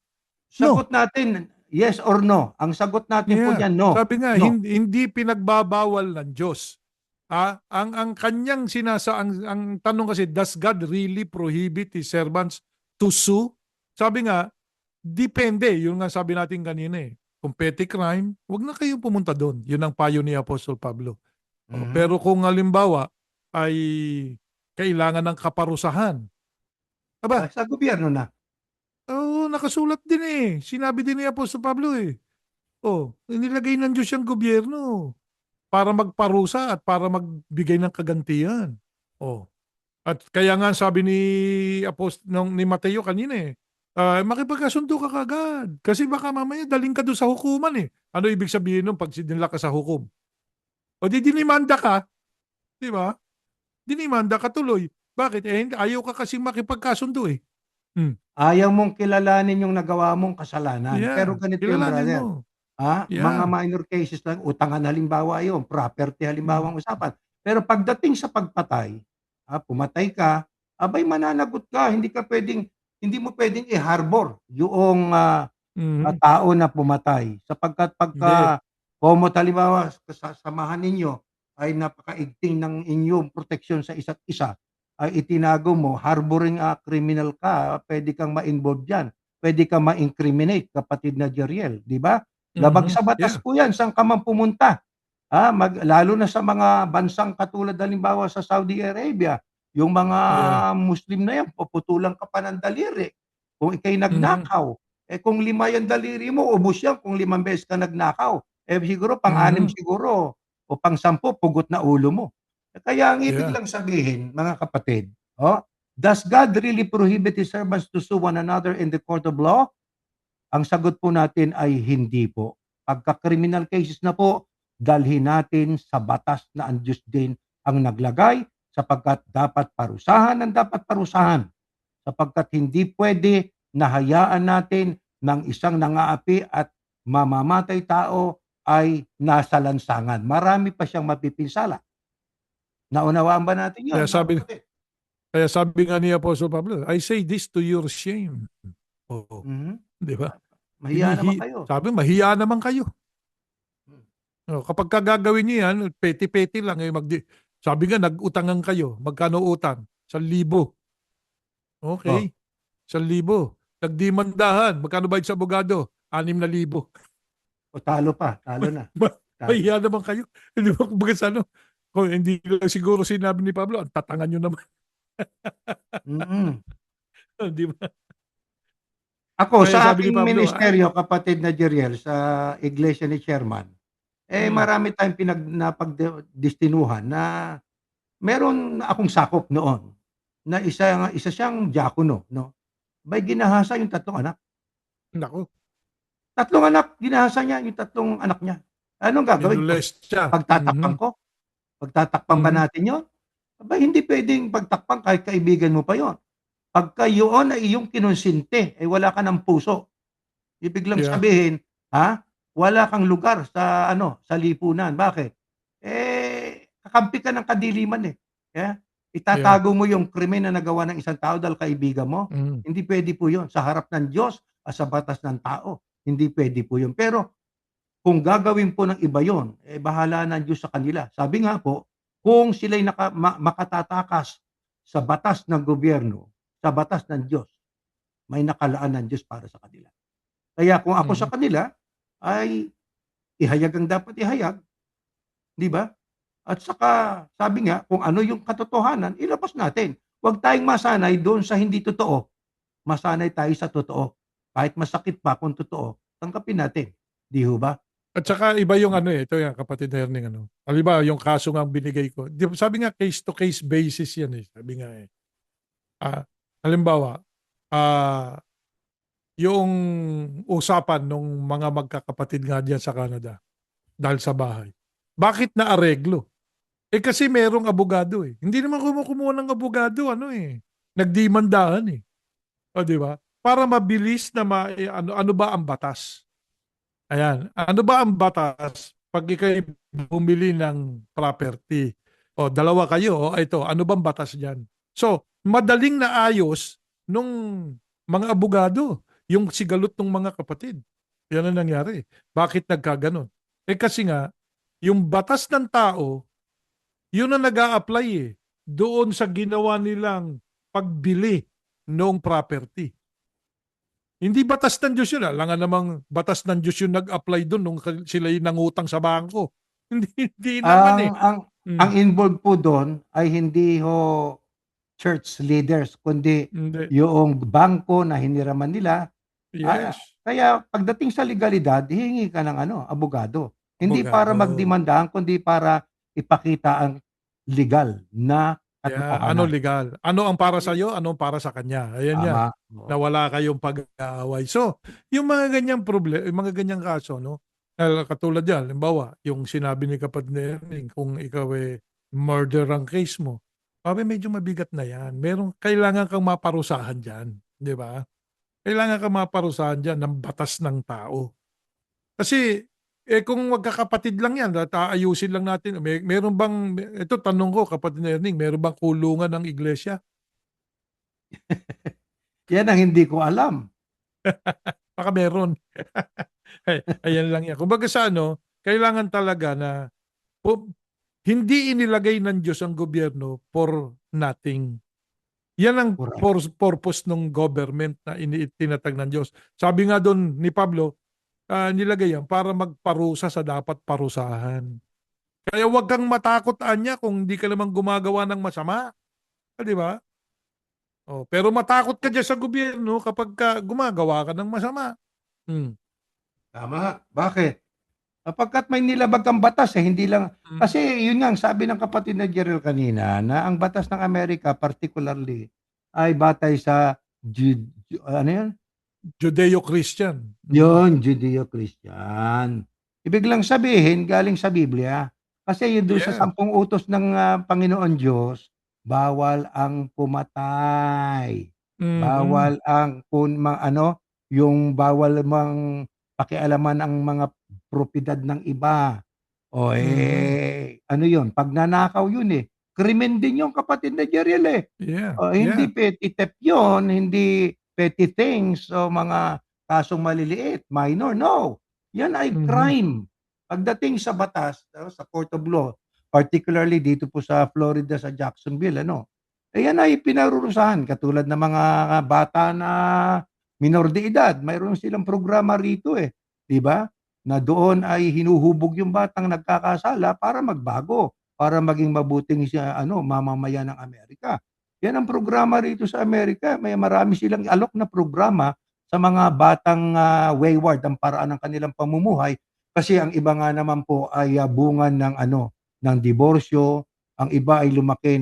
No. Sagot natin, yes or no. Ang sagot natin po Yeah. diyan, no. Sabi nga, No. hindi pinagbabawal ng Diyos. Ang kanyang ang tanong kasi, does God really prohibit His servants to sue? Sabi nga, depende. Yun nga sabi natin kanina eh. Kung petty crime, wag na kayong pumunta doon. Yun ang payo ni Apostol Pablo. Mhm. Pero kung halimbawa ay kailangan ng kaparusahan, aba, Sa gobyerno na. nakasulat din eh. Sinabi din ni Apostol Pablo eh. Inilagay ng Diyos yung gobyerno para magparusa at para magbigay ng kagantihan. Oh. At kaya nga sabi ni Mateo kanina eh, makipagkasundo ka kagad. Kasi baka mamaya daling ka doon sa hukuman eh. Ano ibig sabihin nun pag sinila ka sa hukom? O di dinimanda ka, di ba? Dinimanda ka tuloy. Bakit? Ayaw ka kasi makipagkasundo eh. Hmm. Ayaw mong kilalanin yung nagawa mong kasalanan. Pero Yeah. ganito yun, Kilalanin brother. mo. Mga Yeah. minor cases lang, utangan halimbawa yun, property halimbawa Hmm. ang usapan. Pero pagdating sa pagpatay, pumatay ka, abay mananagot ka, hindi mo pwedeng i-harbor yung Mhm. tao na pumatay. Sapagkat Hindi. pagka homo't halimbawa samahan ninyo ay napakaigting ng inyong proteksyon sa isa't isa, ay itinago mo, harboring a criminal ka, puwede kang ma-involve diyan. Puwede kang ma-incriminate, kapatid na Jeriel, 'di ba? Labag Mhm. sa batas Yeah. po 'yan, saan ka man pumunta. Lalo na sa mga bansang katulad halimbawa sa Saudi Arabia, yung mga Yeah. Muslim na 'yan puputulan ka pa ng daliri kung ika'y Mhm. nagnakaw. Eh, kung 5 yang daliri mo, ubos 'yan kung 5 beses ka nagnakaw. Eh, siguro pang-6 Mhm. siguro o pang-10 pugot na ulo mo. Kaya ang ibig Yeah. lang sabihin, mga kapatid, does God really prohibit His servants to sue one another in the court of law? Ang sagot po natin ay hindi po. Pagka criminal cases na po, dalhin natin sa batas na ang Diyos din ang naglagay, sapagkat dapat parusahan ang dapat parusahan. Sapagkat hindi pwede na hayaan natin ng isang nangaapi at mamamatay tao ay nasa lansangan. Marami pa siyang mapipinsala. Naunawaan ba natin Kaya 'yon, mga sabi kapatid? kaya sabi nga ni Apostle Pablo, "I say this to your shame." Oo, Mhm. 'di ba? Mahiya naman kayo. Sabi, "Mahiya naman kayo." Hmm. Oh, kapagka gagawin niyo 'yan, petty-petty lang, eh, sabi nga nag-utangan kayo, magkano utang? 1,000. Oh, Okey, 1,000. Nagdemandahan, magkano bayad sa abogado? 6,000. o talo na. Ma Ta Mahiya naman kayo. 'Di ba kumbaga sa ano, kung hindi lang siguro sinabi ni Pablo, ang tatangan niyo naman, mm. 'di ba? Ako Kaya sa sabi ni aking Pablo, "Ay." ministeryo, kapatid na Jeriel, sa iglesia ni chairman, Hmm. marami tayong napagdestinuhan na meron akong sakop noon na isa siyang diakono 'no, may ginahasa yung 3 anak. Naku, 3 anak, ginahasa niya yung 3 anak niya. Anong gagawin ko? minolest siya. Pagtatakpan Mhm. ko? Pagtatakpan ba Mhm. natin yun? Aba, hindi puwedeng pagtakpan kahit kaibigan mo pa yun. Pagka yun ay iyong kinonsente, wala ka ng puso. Ibig lang Yeah. sabihin, wala kang lugar sa ano, sa lipunan. Bakit? Kakampi ka ng kadiliman, eh. Yeah. Itatago mo yung krimen na nagawa ng isang tao dahil kaibigan mo. Mhm. Hindi puwede po yun sa harap ng Diyos at sa batas ng tao. Hindi puwede po yun. Pero kung gagawin po ng iba yun, bahala na ang Diyos sa kanila. Sabi nga po, kung sila'y makatatakas sa batas ng gobyerno, sa batas ng Diyos, may nakalaan ng Diyos para sa kanila. Kaya kung ako sa Mhm. kanila ay ihayag ang dapat ihayag, 'di ba? At saka sabi nga kung ano yung katotohanan, ilabas natin. Huwag tayong masanay doon sa hindi totoo, masanay tayo sa totoo. Kahit masakit pa kung totoo, tanggapin natin, 'di ho ba? At saka iba yung ano, eh, ito yan kapatid Herning ano, halimbawa yung kaso ngang binigay ko, 'di ba sabi nga case to case basis yan, eh, sabi nga, eh. Ah, halimbawa, ah, yung usapan nung mga magkakapatid nga diyan sa Canada dahil sa bahay. Bakit naareglo? Eh, kasi merong abogado, eh. Hindi naman kumuha ng abogado ano, eh, nagdemandahan, eh. Oh, 'di ba? Para mabilis na ano ano ba ang batas? Ayan, ano ba ang batas 'pag ika'y bumili ng property? O dalawa kayo, o ito, ano bang batas diyan? So, madaling naayos nung mga abogado yung sigalot ng mga kapatid. Yan ang nangyari. Bakit nagkaganon? Eh kasi nga, yung batas ng tao, yun ang nag-a-apply eh, doon sa ginawa nilang pagbili ng property. Hindi batas ng Diyos yun. Alangan namang batas ng Diyos yung nag-apply doon nung sila yung nangutang sa bangko. Hindi naman Ang eh. ang ang Hmm, involved po dun ay hindi ho church leaders, kundi hindi. yoong bangko na hiniraman nila. Yes. Kaya pagdating sa legalidad, hihingi ka ng ano, abogado. Hindi para Abogado. magdemandahan kundi para ipakita ang legal na Yeah, ano katotohanan. legal? Ano ang para Eh, sa'yo, ano ang para sa kanya? Ayan yan. tama, Na oo. wala kayong pag-aaway. So, yung mga ganyang yung mga ganyang kaso, no? Katulad yan, halimbawa, yung sinabi ni kapatid ni Erning, kung ikaw murder ang case mo, medyo mabigat na yan. Kailangan kang maparusahan dyan. Di ba? Kailangan kang maparusahan dyan ng batas ng tao. Kasi, kung magkakapatid lang yan at aayusin lang natin, meron bang, ito tanong ko kapatid na Erning, meron bang kulungan ng iglesia? Yan ang hindi ko alam. Baka meron. Ayan lang yan. Kumbaga sa ano, kailangan talaga na po, hindi inilagay ng Diyos ang gobyerno for nothing. Yan ang Correct. purpose ng government na tinatag ng Diyos. Sabi nga doon ni Pablo, nilagay yan para magparusa sa dapat parusahan. Kaya huwag kang matakot anya kung hindi ka naman gumagawa ng masama. Di ba? Oh, pero matakot ka dyan sa gobyerno kapag gumagawa ka ng masama. Hmm. Tama. Bakit? Sapagkat may nilabag kang batas eh, hindi lang Hmm. kasi yun nga ang sabi ng kapatid na Jerel kanina na ang batas ng Amerika particularly ay batay sa ano yan? Judeo-Christian. Hmm. Yun, Judeo-Christian. Ibig lang sabihin, galing sa Biblia. Kasi yun doon sa Yeah. 10 utos ng Panginoon Diyos, bawal ang pumatay. Mhm. Bawal ang ano, yung bawal mang pakialaman ang mga propiedad ng iba. O Mhm. ano yun, pagnanakaw yun eh. Krimen din yung kapatid na Jeriel eh. Yeah. Hindi Yeah. petty theft yun, hindi petty things o mga kasong maliliit, minor, no. Yan ay Mhm. crime. Pagdating sa batas, sa court of law, particularly dito po sa Florida, sa Jacksonville, ano, yan ay pinarurusahan katulad ng mga bata na minor de edad. Mayroon silang programa rito eh, 'di ba? Na doon ay hinuhubog yung batang nagkakasala para magbago, para maging mabuting siya ano, mamamayan ng Amerika. Yan ang programa rito sa Amerika. May marami silang alok na programa sa mga batang wayward ang paraan ng kanilang pamumuhay kasi ang iba nga naman po ay bunga ng ano ng diborsyo, ang iba ay lumaki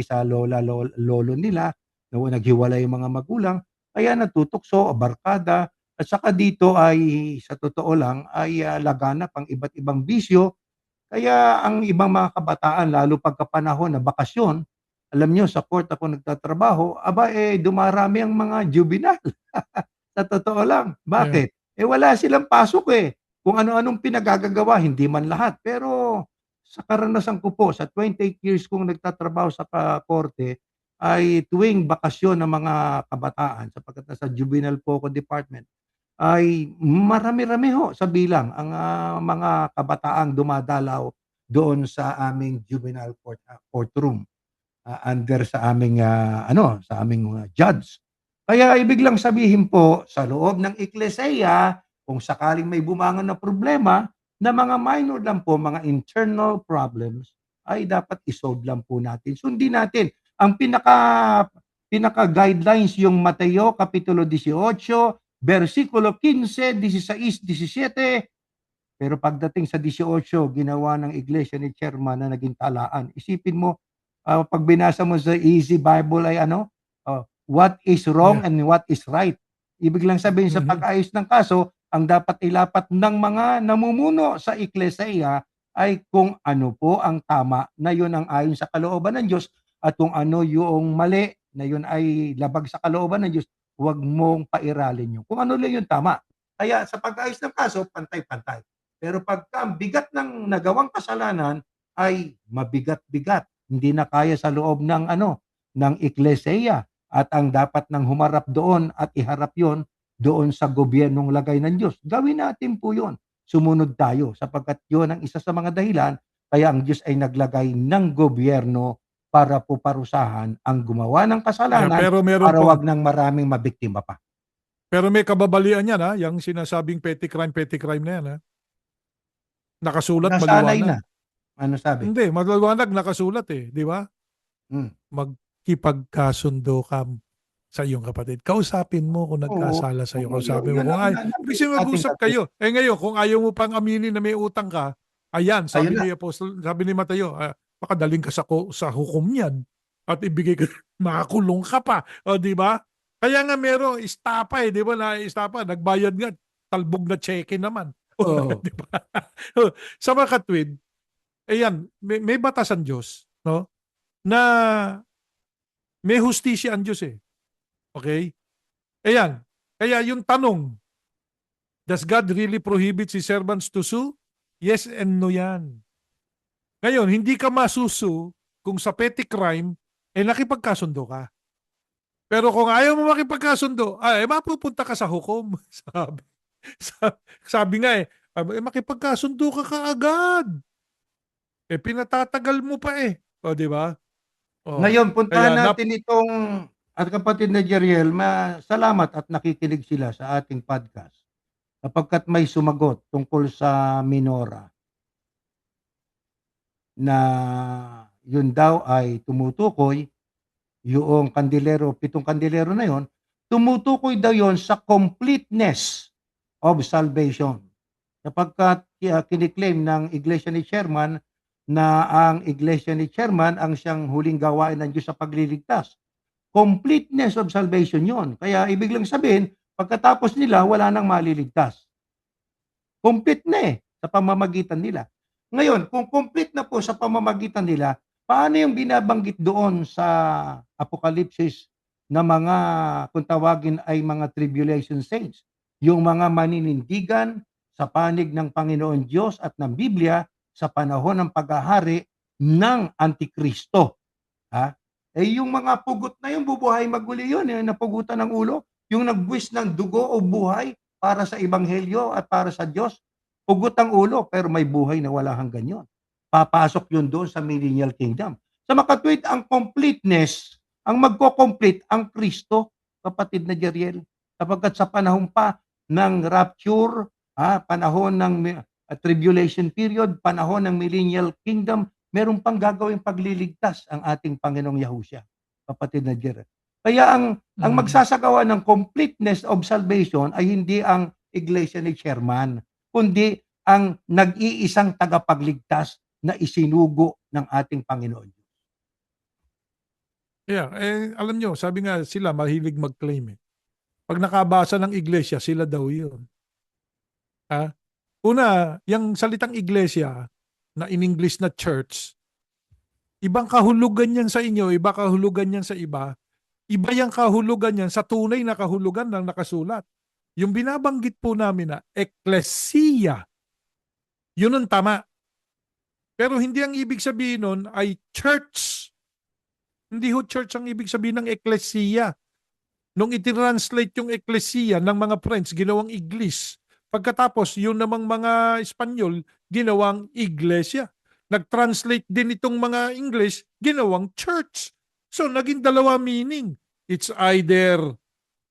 sa lolo nila, naghiwalay yung mga magulang, kaya natutokso, barkada, at saka dito ay sa totoo lang ay laganap ang iba't ibang bisyo kaya ang ibang mga kabataan lalo pagkapanahon na bakasyon, alam niyo sa court ako nagtatrabaho, aba, dumarami ang mga juvenile. Sa totoo lang. Yeah. Bakit? Wala silang pasok, eh. Kung ano-anong pinagagagawa, hindi man lahat. Pero sa karanasan ko po, sa 28 years kong nagtatrabaho sa korte, ay tuwing bakasyon ng mga kabataan, sapagkat nasa juvenile po ako department, ay marami-rami ho sa bilang ang mga kabataang dumadalaw doon sa aming juvenile courtroom, under sa aming ano, sa aming mga judge. Kaya ibig lang sabihin po sa loob ng eklesiya, kung sakaling may bumangon na problema na mga minor lang po, mga internal problems, ay dapat i-solve lang po natin. Sundin natin ang pinaka-guidelines yung Mateo Kapitulo 18, versikulo 15, 16, 17. Pero pagdating sa 18, ginawa ng iglesia ni chairman na naging talaan. Isipin mo, pag binasa mo sa Easy Bible ay ano, what is wrong Yeah. and what is right. Ibig lang sabihin sa Mhm. pag-ayos ng kaso, ang dapat ilapat ng mga namumuno sa eklesiya ay kung ano po ang tama na yun ang ayon sa kalooban ng Diyos at kung ano yung mali na yun ay labag sa kalooban ng Diyos, huwag mong pairalin yun. Kung ano lang yung tama. Kaya sa pag-ayos ng kaso, pantay-pantay. Pero pagka ang bigat ng nagawang kasalanan ay mabigat-bigat, hindi na kaya sa loob ng ano, ng eklesiya at ang dapat nang humarap doon at iharap yon doon sa gobyernong lagay ng Diyos. Gawin natin po yon. Sumunod tayo sapagkat yon ang isa sa mga dahilan kaya ang Diyos ay naglagay ng gobyerno para po parusahan ang gumawa ng Yeah, kasalanan pero meron para pang wag ng maraming mabiktima pa. pero may kababalian yan ha, yung sinasabing petty crime na yan ha. Nakasulat Nasanay na. maliwanag. Ano sabi? Hindi, maliwanag nakasulat eh, di ba? Hmm. Magkipagkasundo ka sa iyong kapatid. Kausapin mo kung Oo, nagkasala sa iyo. oo, Kausapin mo yun kung ang ibig nandito sabihin sa ating mag-usap kayo. Eh ngayon, kung ayaw mo pang aminin na may utang ka, ayan, ayun sabi na. ni Apostol, sabi ni Mateo, baka daling ka sa hukom niyan at ibigay ka, makakulong ka pa. O, di ba? Kaya nga meron, istapa eh, di ba na istapa, nagbayad nga, talbog na cheque naman. Oo. Di ba? Sa mga katwid, ayan, may batas ang Diyos, no? Na may hustisya ang Diyos eh. Okay? Ayan. Kaya yung tanong, does God really prohibit His servants to sue? Yes and no yan. Ngayon, hindi ka masusu kung sa petty crime, nakipagkasundo ka. Pero kung ayaw mo makipagkasundo, mapupunta ka sa hukom. Sabi, sabi nga makipagkasundo ka kaagad. Pinatatagal mo pa eh. O, di ba? O, Ngayon, puntahan kaya natin itong at kapatid na Jeriel, salamat at nakikinig sila sa ating podcast. Kapagkat may sumagot tungkol sa Minora na yun daw ay tumutukoy, yung kandilero, 7 kandilero na yon, tumutukoy daw yon sa completeness of salvation. Sapagkat kiniklaim ng Iglesia ni Chairman na ang Iglesia ni Chairman ang siyang huling gawain ng Diyos sa pagliligtas. Completeness of salvation yon. Kaya ibig lang sabihin, pagkatapos nila, wala nang maliligtas. Complete na sa pamamagitan nila. Ngayon, kung complete na po sa pamamagitan nila, paano yung binabanggit doon sa Apokalipsis na mga, kung tawagin ay mga tribulation saints, yung mga maninindigan sa panig ng Panginoon Diyos at ng Biblia sa panahon ng paghahari ng Antikristo. Ha? Yung mga pugot na yun, bubuhay maguli yun, napugutan ng ulo, yung nagbuwis ng dugo o buhay para sa Ebanghelyo at para sa Diyos, pugot ang ulo, pero may buhay na wala hanggang yun. Papasok yun doon sa millennial kingdom. Sa makatwid, ang completeness, ang magko-complete ang Kristo, kapatid na Jeriel, sapagkat sa panahon pa ng rapture, panahon ng tribulation period, panahon ng millennial kingdom, meron pang gagawing pagliligtas ang ating Panginoong Yahushua, kapatid na Jeriel. Kaya ang magsasagawa ng completeness of salvation ay hindi ang Iglesia ni Chairman, kundi ang nag-iisang tagapagligtas na isinugo ng ating Panginoon. Yeah, alam nyo, sabi nga sila mahilig mag-claim eh. Pag nakabasa ng iglesia, sila daw yun. Una, yung salitang iglesia na in English na church, ibang kahulugan yan sa inyo, iba kahulugan yan sa iba. Iba yung kahulugan yan sa tunay na kahulugan ng nakasulat. Yung binabanggit po namin na ecclesia, yun ang tama. Pero hindi ang ibig sabihin nun ay church. Hindi ho church ang ibig sabihin ng ecclesia. Nung itinranslate yung ecclesia ng mga French, ginawang English. Pagkatapos, yun namang mga Espanyol, ginawang iglesia. Nag-translate din itong mga English, ginawang church. So, naging dalawa meaning. It's either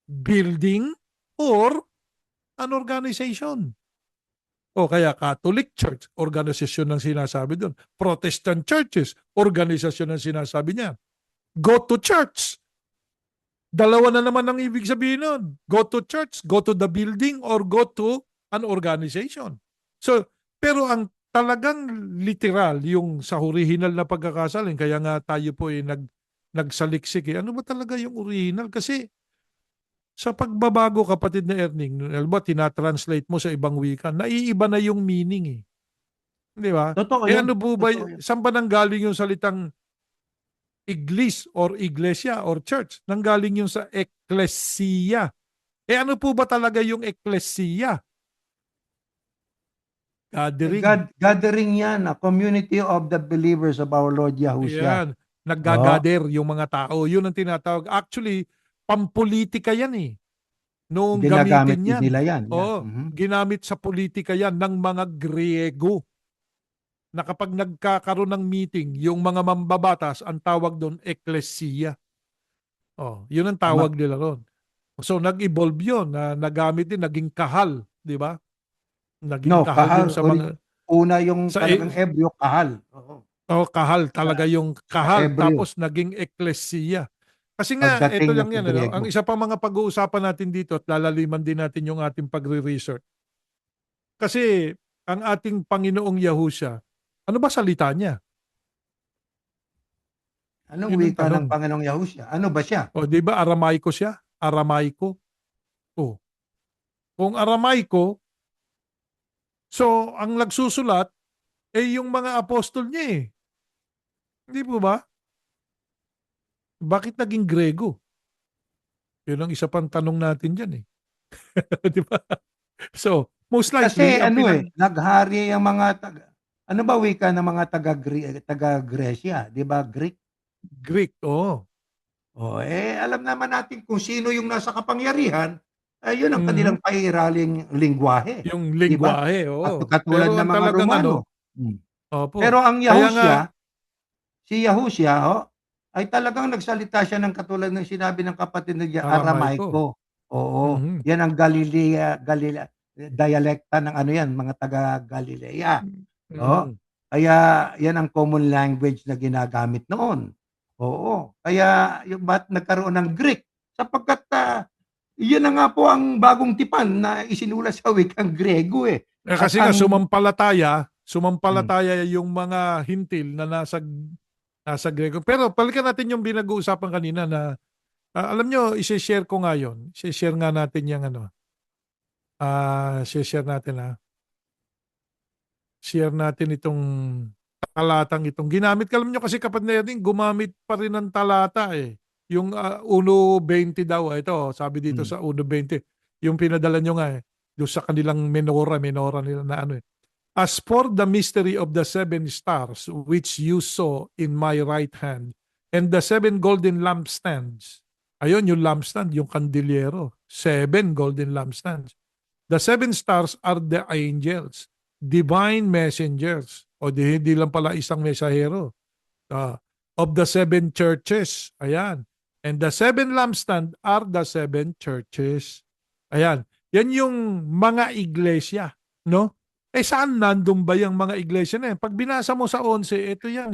building or an organization. O kaya Catholic Church, organisasyon ng sinasabi doon. Protestant churches, organisasyon ng sinasabi niya. Go to church. Dalawa na naman ang ibig sabihin nun. Go to church, go to the building, or go to an organization. So, pero ang talagang literal, yung sa original na pagkakasalin, kaya nga tayo po nagsaliksik. Ano ba talaga yung original? Kasi sa pagbabago, kapatid na Erning, alam mo, tinatranslate mo sa ibang wika, naiiba na yung meaning eh. Di ba? Totoo yun. Ano po ba, Totoo yun. saan ba nanggaling yung salitang iglis or iglesia or church? Nanggaling yung sa ecclesia. Ano po ba talaga yung ecclesia? Gathering. Gathering yan, a community of the believers of our Lord Yahushua. Ayan. Naggagather yung mga tao. Yun ang tinatawag. Actually, pampolitika yan eh. Noong Ginagamit gamitin yan. nila yan. Ginamit sa politika yan ng mga Griego. Na kapag nagkakaroon ng meeting, yung mga mambabatas, ang tawag doon, ecclesia. Yun ang tawag nila ron. So, nag-evolve yun. Nagamit din, naging kahal. Di ba? Naging kahal din sa mga... Una yung talagang Hebreo, kahal. Kahal. Talaga yung kahal. Hebreo. Tapos naging ecclesia. Kasi nga, ito lang yan. Ang isa pa mga pag-uusapan natin dito at lalaliman din natin yung ating pagre-research. Kasi ang ating Panginoong Yahushua, ano ba salita niya? Anong wika ng Panginoong Yahushua? Ano ba siya? Di ba Aramaiko siya? Aramaiko. Kung Aramaiko, so ang nagsusulat yung mga apostol niya eh. Hindi po ba? Bakit naging Grego? Yun ang isa pang tanong natin dyan eh. Di ba? So, most likely... Kasi naghari ang mga ano ba wika ng mga taga-Grecia? Di ba? Greek? Greek, oo. Alam naman natin kung sino yung nasa kapangyarihan, yun ang Mhm. kanilang pairaling lengguwahe, Yung 'di ba? lengguwahe, oo. Katulad Pero ng ang mga talagang ano, Romano. Hmm. Pero opo. ang Kaya nga Si Yahushua ay talagang nagsalita siya ng katulad ng sinabi ng kapatid na Aramaico. Aramaico. Oo, Mhm. yan ang dialekta ng ano yan, mga taga Galilea. Oo, Mhm. kaya yan ang common language na ginagamit noon. Oo, kaya yung ba't nagkaroon ng Greek sapagkat, yun na nga po ang bagong tipan na isinulat sa wikang Grego, at Kasi nga ang hmm, sumampalataya yung mga hintil na nasa Grego. Pero balikan natin yung pinag-uusapan kanina na, alam nyo, ise-share ko nga yun. Ise-share nga natin yung ano, share natin share natin itong talatang itong ginamit. Alam nyo kasi kapag natin, gumamit pa rin ng talata eh. Yung 1.20 daw, ito, sabi dito hmm. sa 1.20, yung pinadala nyo nga eh, doon sa kanilang menora nila na ano eh. As for the mystery of the seven stars which you saw in my right hand, and the seven golden lampstands. Ayun, yung lampstand, yung kandilyero. Seven golden lampstands. The seven stars are the angels, divine messengers. O hindi lang pala isang mesahero. Ah, of the seven churches. Ayan. And the seven lampstand are the seven churches. Ayan. Yan yung mga iglesia. No? Saan nandun ba yung mga iglesia na yan? Pag binasa mo sa 11, ito yan.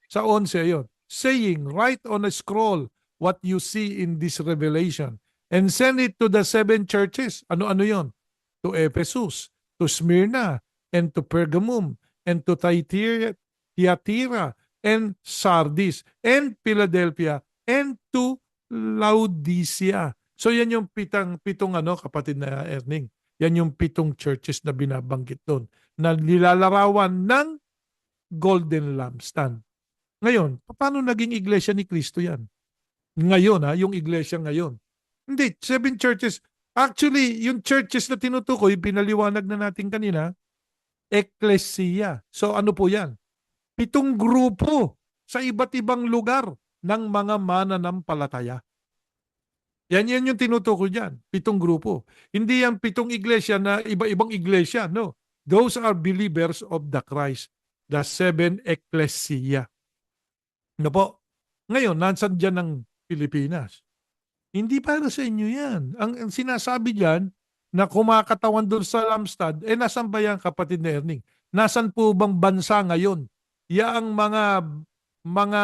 Sa 11, yun. Saying, write on a scroll what you see in this revelation and send it to the seven churches. Ano-ano yon? To Ephesus, to Smyrna, and to Pergamum, and to Thyatira, and Sardis, and Philadelphia, and to Laodicea. So yan yung pitong ano, kapatid na Erning. Yan yung pitong churches na binabanggit doon na nilalarawan ng golden lampstand. Ngayon, paano naging iglesia ni Kristo yan? Ngayon yung iglesia ngayon. Hindi, seven churches. Actually, yung churches na tinutukoy, pinaliwanag na natin kanina, ecclesia. So ano po yan? Pitong grupo sa iba't ibang lugar ng mga mananampalataya. Yan yung tinutukoy dyan. Pitong grupo. Hindi yan pitong iglesia na iba-ibang iglesia. No. Those are believers of the Christ. The seven ecclesia. No po. Ngayon, nasan dyan ng Pilipinas? Hindi para sa inyo yan. Ang sinasabi dyan na kumakatawan doon sa Lamstad, nasan ba yan kapatid na Erning? Nasan po bang bansa ngayon? Yaang mga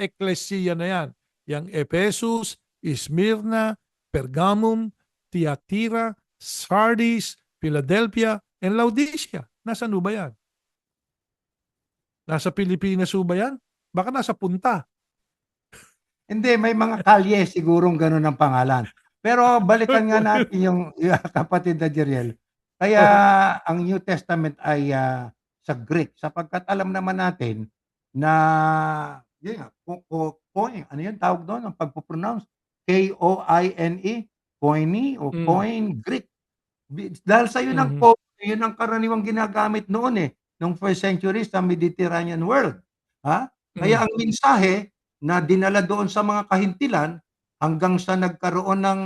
eklesiya na yan. Yang Ephesus, Smyrna, Pergamum, Thyatira, Sardis, Philadelphia, and Laodicea. Nasaan ba yan? Nasa Pilipinas ba yan? Baka nasa punta. Hindi, may mga kalye sigurong gano'n ang pangalan. Pero balikan nga natin yung kapatid na Jeriel. Kaya ang New Testament ay, sa Greek sapagkat alam naman natin na yun nga, koine, ano yun tawag do'n ang pagpo-pronounce? Koine, koine o Mm. koine, Greek. Dahil sa yun ang Mhm. yun ang karaniwang ginagamit noon, nung first century sa Mediterranean world, ha? Kaya Mm. ang mensahe na dinala doon sa mga kahintilan hanggang sa nagkaroon ng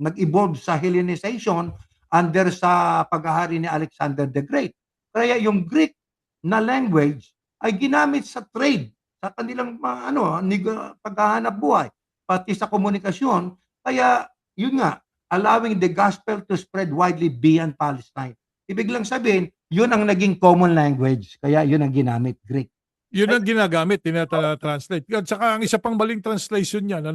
nag-evolve sa Hellenization under sa paghahari ni Alexander the Great. Kaya yung Greek na language ay ginamit sa trade, sa kanilang mga paghahanap buhay, pati sa komunikasyon. Kaya yun nga, allowing the gospel to spread widely beyond Palestine. Ibig lang sabihin, yun ang naging common language. Kaya yun ang ginamit, Greek. Yun Kaya, ang ginagamit, translate. At saka ang isa pang maling translation niyan,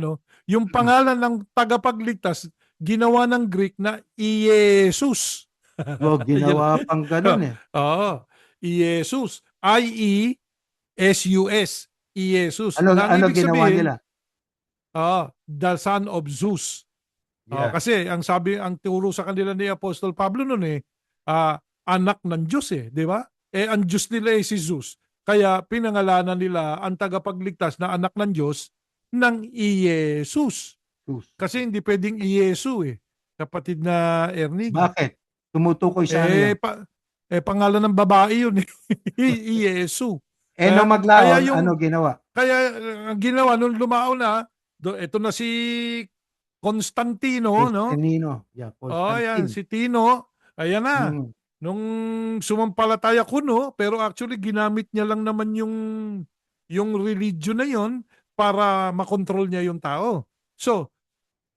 yung pangalan ng tagapagligtas, ginawa ng Greek na Iesus. Yan. ginawa pang ganun Oo. Iesus. I-E-S-U-S. Iesus. Ano Na ang ano ibig ginawa sabihin, nila? the son of Zeus. Yeah. Kasi ang turo sa kanila ni Apostol Pablo noon anak ng Diyos di ba? Ang Diyos nila si Zeus. Kaya pinangalanan nila ang tagapagligtas na anak ng Diyos ng Iyesus. Sus. Kasi hindi pwedeng Iyesu kapatid na Erning. Bakit? Tumutukoy sa ano yun? Pangalan ng babae yun Iyesu. Nung Kaya maglaon, ano yung ginawa? Kaya ang ginawa nung lumao na, ito na si Constantino, no? Estenino, yeah, Oh, yan, Constantine. si Tino. Ayan na. Mm, Nung sumampalataya kuno, pero actually ginamit niya lang naman yung religion na yon para makontrol niya yung tao. So,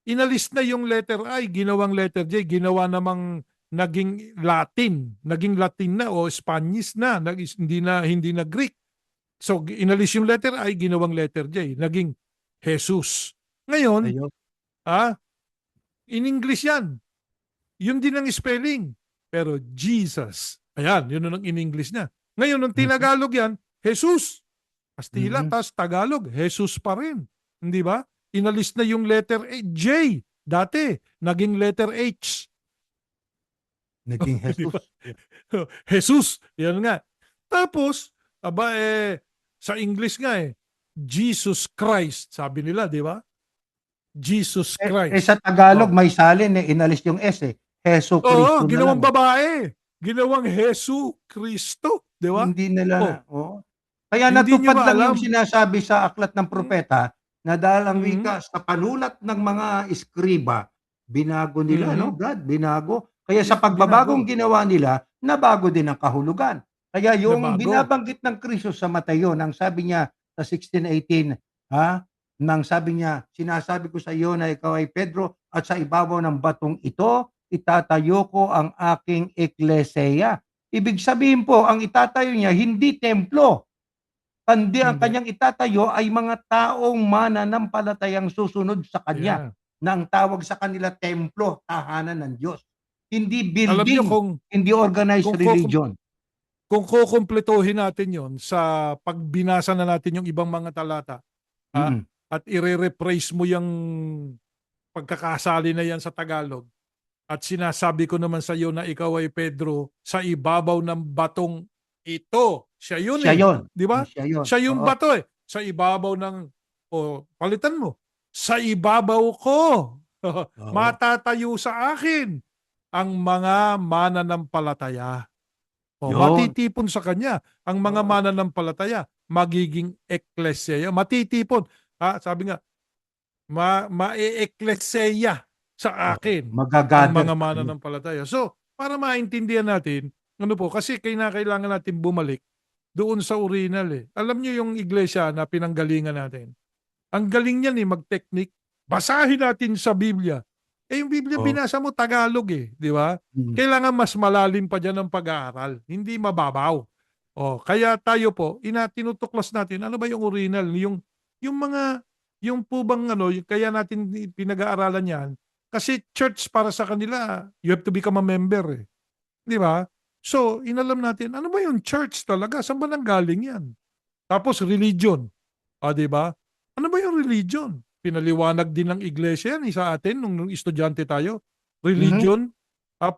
inalis na yung letter I, ginawang letter J, ginawa namang naging Latin na o Spanish na, hindi na Greek. So, inalis yung letter I, ginawang letter J, naging Jesus. Ngayon, ayun. ah, in English yan. Yun din ang spelling. Pero Jesus. Ayan, yun ang in-English niya. Ngayon, nung Mhm, tinagalog yan, Jesus. Kastila, mhm. tas Tagalog, Jesus pa rin. Hindi ba? Inalis na yung letter J. Dati, naging letter H. Naging Di ba? Jesus. Yeah. Jesus. Yan nga. Tapos, sa English nga Jesus Christ, sabi nila, di ba? Jesus Sa Christ. Tagalog Oh. may salin, inalis yung S, eh. Heso Oo, Kristo na lang, ginawang eh. babae. Ginawang Jesu Kristo, di ba? Hindi nila na Oh, oo. Kaya hindi nyo natupad ba lang yung alam? sinasabi sa Aklat ng Mm, Propeta na dahil ang mm, wika sa panulat ng mga iskriba, binago nila, no, mm, Brad, binago. Kaya sa pagbabagong binago, ginawa nila, nabago din ang kahulugan. Kaya yung nabago. binabanggit ng Kristo sa Mateo nang sabi niya sa 16:18, ha, nang sabi niya, "Sinasabi ko sa iyo na ikaw ay Pedro at sa ibabaw ng batong ito, itatayo ko ang aking ekleseya." Ibig sabihin po, ang itatayo niya hindi templo, kundi ang Hindi. kanyang itatayo ay mga taong mananampalatayang susunod sa kanya, Yeah. na ang tawag sa kanila templo, tahanan ng Diyos. Hindi Alam nyo building, hindi organized kung, kukum- religion. kung kukumpletuhin natin yon sa pagbinasa na natin yung ibang mga talata, ha? Mm. At ire-rephrase mo yung pagkakasali na yan sa Tagalog, at sinasabi ko naman sa iyo na ikaw ay Pedro sa ibabaw ng batong ito. Siya yun Siya yon. Di ba? Siya yon. Siya yung Oo. bato Sa ibabaw ng, palitan mo. Sa ibabaw ko. Oo. Matatayo sa akin ang mga mananampalataya. Yon. Matitipon sa kanya ang mga Oo. mananampalataya. Magiging eklesya. Matitipon. Sabi nga, ma-eklesya sa Oo. akin ang Magagather mga sa kanya. mananampalataya. So, para maintindihan natin, kasi kailangan natin bumalik doon sa original Alam niyo yung iglesia na pinanggalingan natin. Ang galing niyan mag-technique. Basahin natin sa Biblia. Yung Biblia Oo. binasa mo Tagalog di ba? Mm. Kailangan mas malalim pa diyan ng pag-aaral, hindi mababaw. Kaya tayo po, tinutuklas natin ano ba yung original, yung mga yung po bang kaya natin pinag-aaralan 'yan kasi church para sa kanila, you have to become a member 'di ba? So, inalam natin ano ba yung church talaga, saan ba nanggaling 'yan? Tapos religion, 'di ba? Ano ba yung religion? Pinaliwanag din ng iglesia yan sa atin nung estudyante tayo. Mhm. Religion,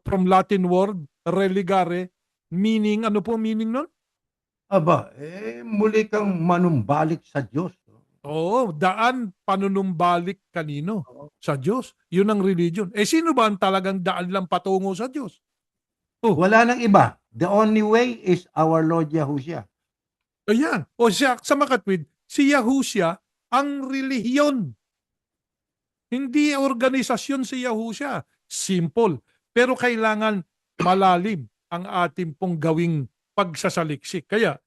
from Latin word, religare, meaning, ano po meaning nun? Aba, muli kang manumbalik sa Diyos. Daan panunumbalik kanino? Oo. Sa Diyos. Yun ang religion. Sino ba ang talagang daan lang patungo sa Diyos? Oh, Wala ng iba. The only way is our Lord Yahushua. ayan. Sa makatwid, si Yahushua ang relihiyon. Hindi organisasyon si Yahushua. Simple. Pero kailangan malalim ang ating pong gawing pagsasaliksik. Kaya,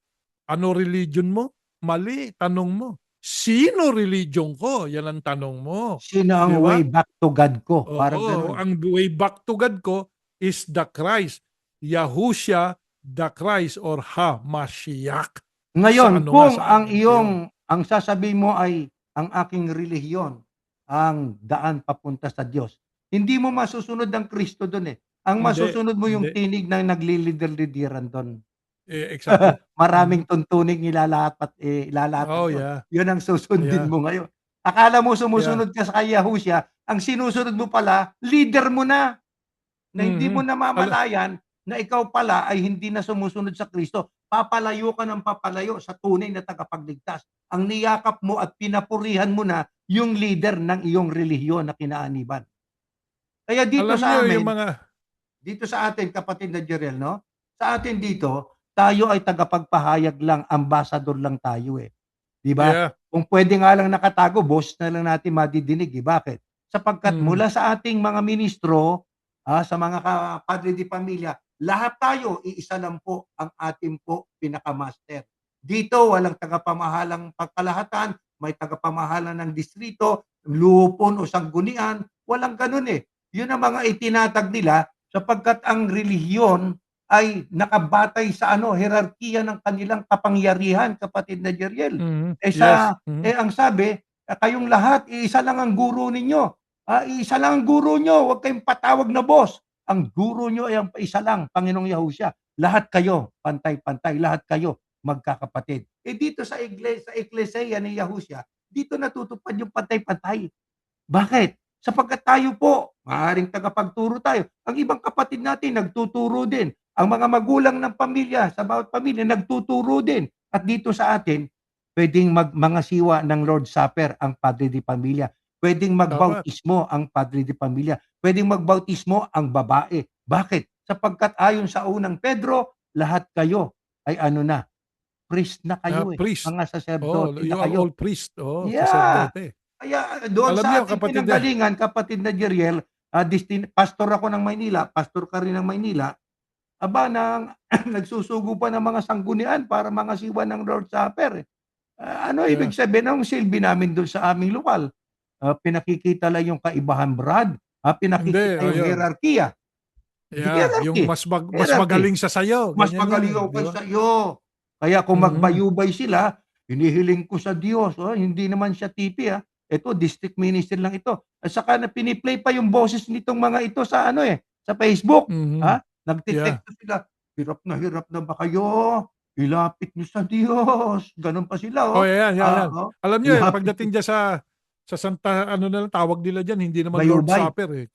ano religion mo? Mali, tanong mo. Sino religion ko? Yan ang tanong mo. Sino ang Di ba? way back to God ko? Parang Oo, gano'n. ang way back to God ko is the Christ. Yahushua, the Christ or HaMashiach. Sa Ngayon, ano nga kung sa ang amin ngayon. ang sasabihin mo ay ang aking relihiyon, ang daan papunta sa Diyos, hindi mo masusunod ang Kristo do'n, eh. Ang Hindi, masusunod mo yung hindi. tinig ng naglilider-lideran do'n. Exactly. Maraming Mhm. tuntuning ilalatag Oh, do'n. yeah. 'Yun ang susundin Yeah. mo ngayon. Akala mo Yeah. sumusunod ka sa kay Yahushua, ang sinusunod mo pala leader mo na hindi mo Mhm. Ala namamalayan na ikaw pala ay hindi na sumusunod sa Kristo. Papalayo ka ng papalayo sa tunay na tagapagligtas. Ang niyakap mo at pinupurihan mo na yung leader ng iyong relihiyon na kinaaniban. Kaya dito alam sa niyo yung amin, mga dito sa atin kapatid na Jerel 'no, sa atin dito, tayo ay tagapagpahayag lang, ambassador lang tayo, eh. 'di ba? Yeah. Kung puwede nga lang nakatago, boses na lang natin madidinig, eh, bakit? Sapagkat Mm. mula sa ating mga ministro, sa mga padre de pamilya, lahat tayo iisa lang po ang ating po pinaka-master. Dito walang tagapamahalang pangkalahatan, may tagapamahala ng distrito, lupon o sanggunian, walang gano'n, eh. 'Yun ang mga itinatag nila sapagkat ang relihiyon ay nakabatay sa ano, hierarkiya ng kanilang kapangyarihan, kapatid na Jeriel. Mhm. Yes. Sa Mhm. ang sabi, kayong lahat iisa lang ang guro ninyo. Iisa lang ang guro niyo, huwag kayong patawag na boss. Ang guro niyo ay ang isa lang, Panginoong Yahushua. Lahat kayo pantay-pantay, lahat kayo magkakapatid. Dito sa Eklesiya ni Yahushua, dito natutupad yung pantay-pantay. Bakit? Sapagkat tayo po, maaaring tagapagturo tayo. Ang ibang kapatid natin nagtuturo din. Ang mga magulang ng pamilya, sa bawat pamilya, nagtuturo din. At dito sa atin, pwedeng mga siwa ng Lord Supper ang padre de pamilya. Pwedeng Tama. magbautismo ang padre de pamilya. Pwedeng magbautismo ang babae. Bakit? Sapagkat ayon sa unang Pedro, lahat kayo ay ano na, priest na kayo, eh. Priest. Mga Oh, saserdote na you are all kayo. priest. Oh, Yeah. saserdote. Kaya doon Alam sa niyo ating kapatid eh. pinanggalingan, kapatid na Jeriel, pastor ako ng Maynila, pastor ka rin ng Maynila, aba nang nagsusugo pa ng mga sanggunian para mga siwa ng Lord's Supper, eh. Ano ibig Yeah. sabihin, anong silbi namin do'n sa aming lokal? Pinakikita lang yung kaibahan, Brad, Hindi, pinakikita yung ayun. hierarkiya. Yeah, yung Hierarchy, mas hierarchy. magaling sa sayo, Mas ganyan 'yan, magaling eh, ako 'di ba? kaysa iyo. Kaya kung Mhm. magbayubay sila, hinihiling ko sa Diyos, hindi naman siya TP, ito district minister lang ito. At saka na pini-play pa yung boses nitong mga ito sa ano, sa Facebook, Mhm. Yeah. nagte-text sila, hirap na ba kayo? Ilapit niyo sa Diyos." Gano'n pa sila, Oh, yan, yan, yan. Alam niyo, ilapit pagdating diyan sa Santa ano na lang tawag nila diyan, hindi naman Lord's bayubay, Supper, eh.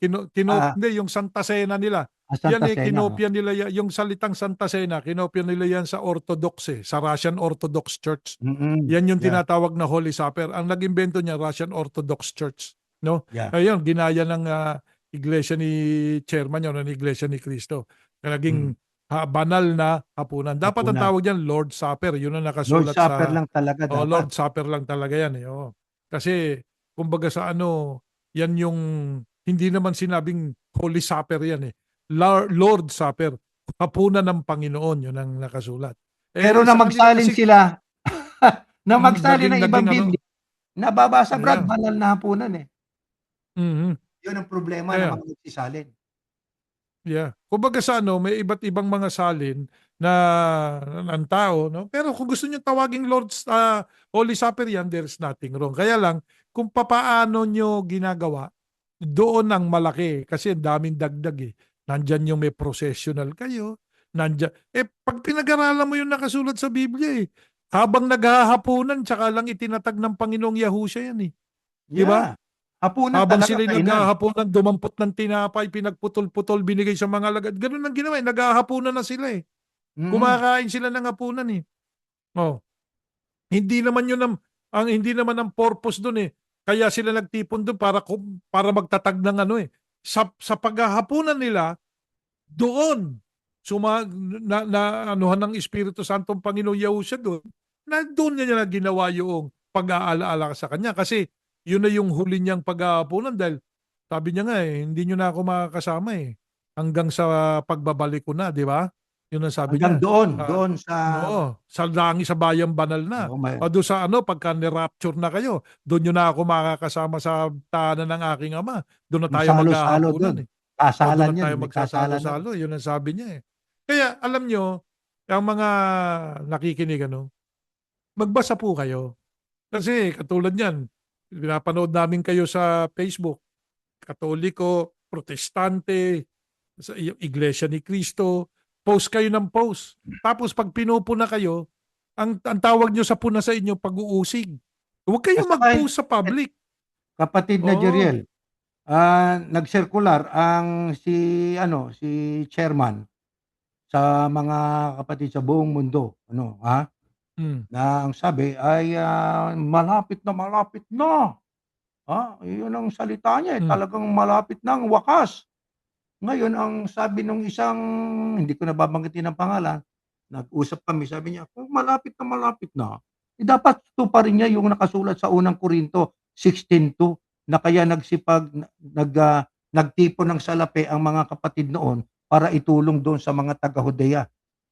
ah, Hindi yung Santa Cena nila. Yan, Santa eh, Cena, kinopya nila yung salitang Santa Cena, kinopya nila yan sa Orthodox, eh, sa Russian Orthodox Church. Yan yung yeah, tinatawag na Holy Supper. Ang nag-imbento niya, Russian Orthodox Church, no? yeah, Ayun, ginaya ng iglesia ni chairman yun, ng iglesia ni Cristo. Naging hmm, banal na hapunan. Dapat ang hapunan. tawag diyan Lord's Supper. Yun ang Lord's nakasulat Supper sa lang talaga dapat. Lord's Supper lang talaga yan, eh, oo. Kasi kumbaga sa ano, yan yung hindi naman sinabing Holy Supper yan, eh. Lord's Supper, hapunan ng Panginoon, yun ang nakasulat. Pero Eh, na sa kanila magsalin kasi sila, na magsalin ng ibang naging ano, Biblia, nababasa Brad, yeah, banal na hapunan, eh. mhm, 'Yun ang problema ng ayan. mga nagsisalin. Yeah. Kumbaga sa ano, may iba't ibang mga salin na ng tao, no? Pero kung gusto niyo tawaging Lord's Holy Supper yan, there's nothing wrong. Kaya lang, kung papaano nyo ginagawa, doon ang malaki. Kasi ang daming dagdag eh. Nandyan yung may processional kayo. Nandyan. Pag pinag-aralan mo yung nakasulat sa Biblia eh, habang naghahapunan, tsaka lang itinatag ng Panginoong Yahushua yan eh. Di ba? Yeah, hapunan Habang talaga, sila'y kainan. naghahapunan, dumampot ng tinapay, pinagputol-putol, binigay sa mga alagad. Gano'n ang ginawa, eh, naghahapunan na sila, eh. Mm, Kumakain sila ng hapunan, eh. Oh, hindi naman 'yun hindi naman ang purpose do'n, eh. Kaya sila nagtipon do'n para magtatag ng ano, eh. Sa paghahapunan nila, doon naanuhan ng Espiritu Santo ang Panginoong Yahushua do'n, na do'n niya ginawa yung pag-aalaala sa kanya kasi yun na yung huli niyang paghahapunan dahil sabi niya nga, eh, "Hindi niyo na ako makakasama, eh, hanggang sa pagbabalik ko na," 'di ba? Yun ang sabi hanggang niya. doon, Ah, doon sa oo, sa bayang banal na. oo, may O dun sa ano, pagka ni-rapture na kayo, dun niyo na ako makakasama sa tahanan ng aking Ama. Dun na yung tayo salo-salo maghahapunan, do'n, eh. O dun kasalan na 'yun, tayo may kasalan no'n. magsasalo-salo, yun ang sabi niya, eh. Kaya alam niyo, ang mga nakikinig ano, magbasa po kayo. Kasi katulad niyan, pinapanood namin kayo sa Facebook, Katoliko, Protestante, sa Iglesia ni Cristo, post kayo ng post. Tapos 'pag pinupuna kayo, ang tawag niyo sa puna sa inyo pag-uusig. Huwag At kayong saka mag-post sa eh, public. kapatid na Oo. Jeriel, nag-circular si chairman sa mga kapatid sa buong mundo, Hmm. na ang sabi ay, malapit na. 'Yun ang salita niya, Hmm. talagang malapit na ang wakas. Ngayon ang sabi nung isang, hindi ko na babanggitin ang pangalan, nag-usap kami, sabi niya, "Kung malapit na, dapat tuparin niya yung nakasulat sa unang Korinto 16:2 na kaya nagtipon ng salapi ang mga kapatid noon para itulong doon sa mga taga-Judea.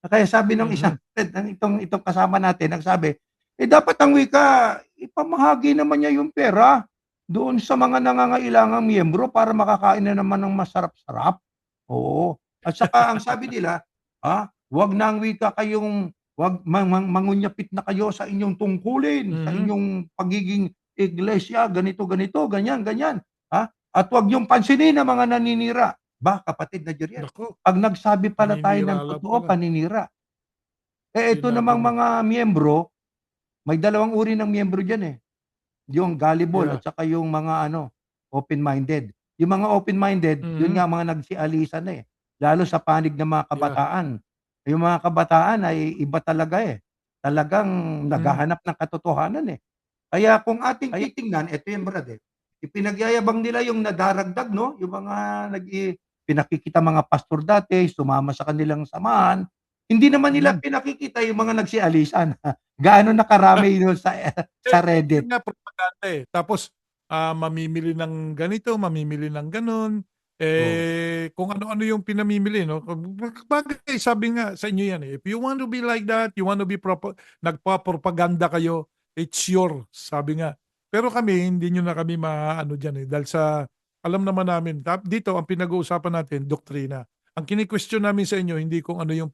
Kaya sabi ng isang Mhm. itong kasama natin, nagsabi, dapat ang wika, ipamahagi naman niya yung pera doon sa mga nangangailangang miyembro para makakain na naman ng masarap-sarap. Oo. At saka ang sabi nila, wag na ang wika kayong wag mangunyapit na kayo sa inyong tungkulin, sa Mhm. inyong pagiging iglesia, ganito, ganito, ganyan, ganyan. At wag niyong pansinin ang mga naninira. Kapatid na Jeriel, Naku, 'pag nagsabi pala tayo naninira ng lang totoo, pala. paninira. Ito namang Dinadumi. mga miyembro, may dalawang uri ng miyembro diyan, yung gullible Yeah. at saka yung mga open-minded. Yung mga open-minded, yun Mhm. nga mga nagsialisan na, lalo sa panig ng mga Yeah. kabataan. Yung mga kabataan ay iba talaga, talagang Mhm. naghahanap ng katotohanan, Kaya kung ating titingnan, eto yan brad, ipinagyayabang nila yung nadaragdag 'no, yung mga pinakikita mga pastor dati, sumama sa kanilang samahan, hindi naman nila Mhm. pinakikita yung mga nagsialisan. Gaano na karami yun sa Yun Reddit. nga propaganda, Tapos, mamimili ng ganito, mamimili ng gano'n, Oh. kung ano-ano yung pinamimili 'no. Bagay sabi nga sa inyo yan, if you want to be like that, you want to be nagpapropaganda kayo, it's your sabi nga. Pero kami hindi niyo na kami maaano diyan, dahil sa alam naman namin dito ang pinag-uusapan natin doktrina. Ang kini-question namin sa inyo hindi kung ano yung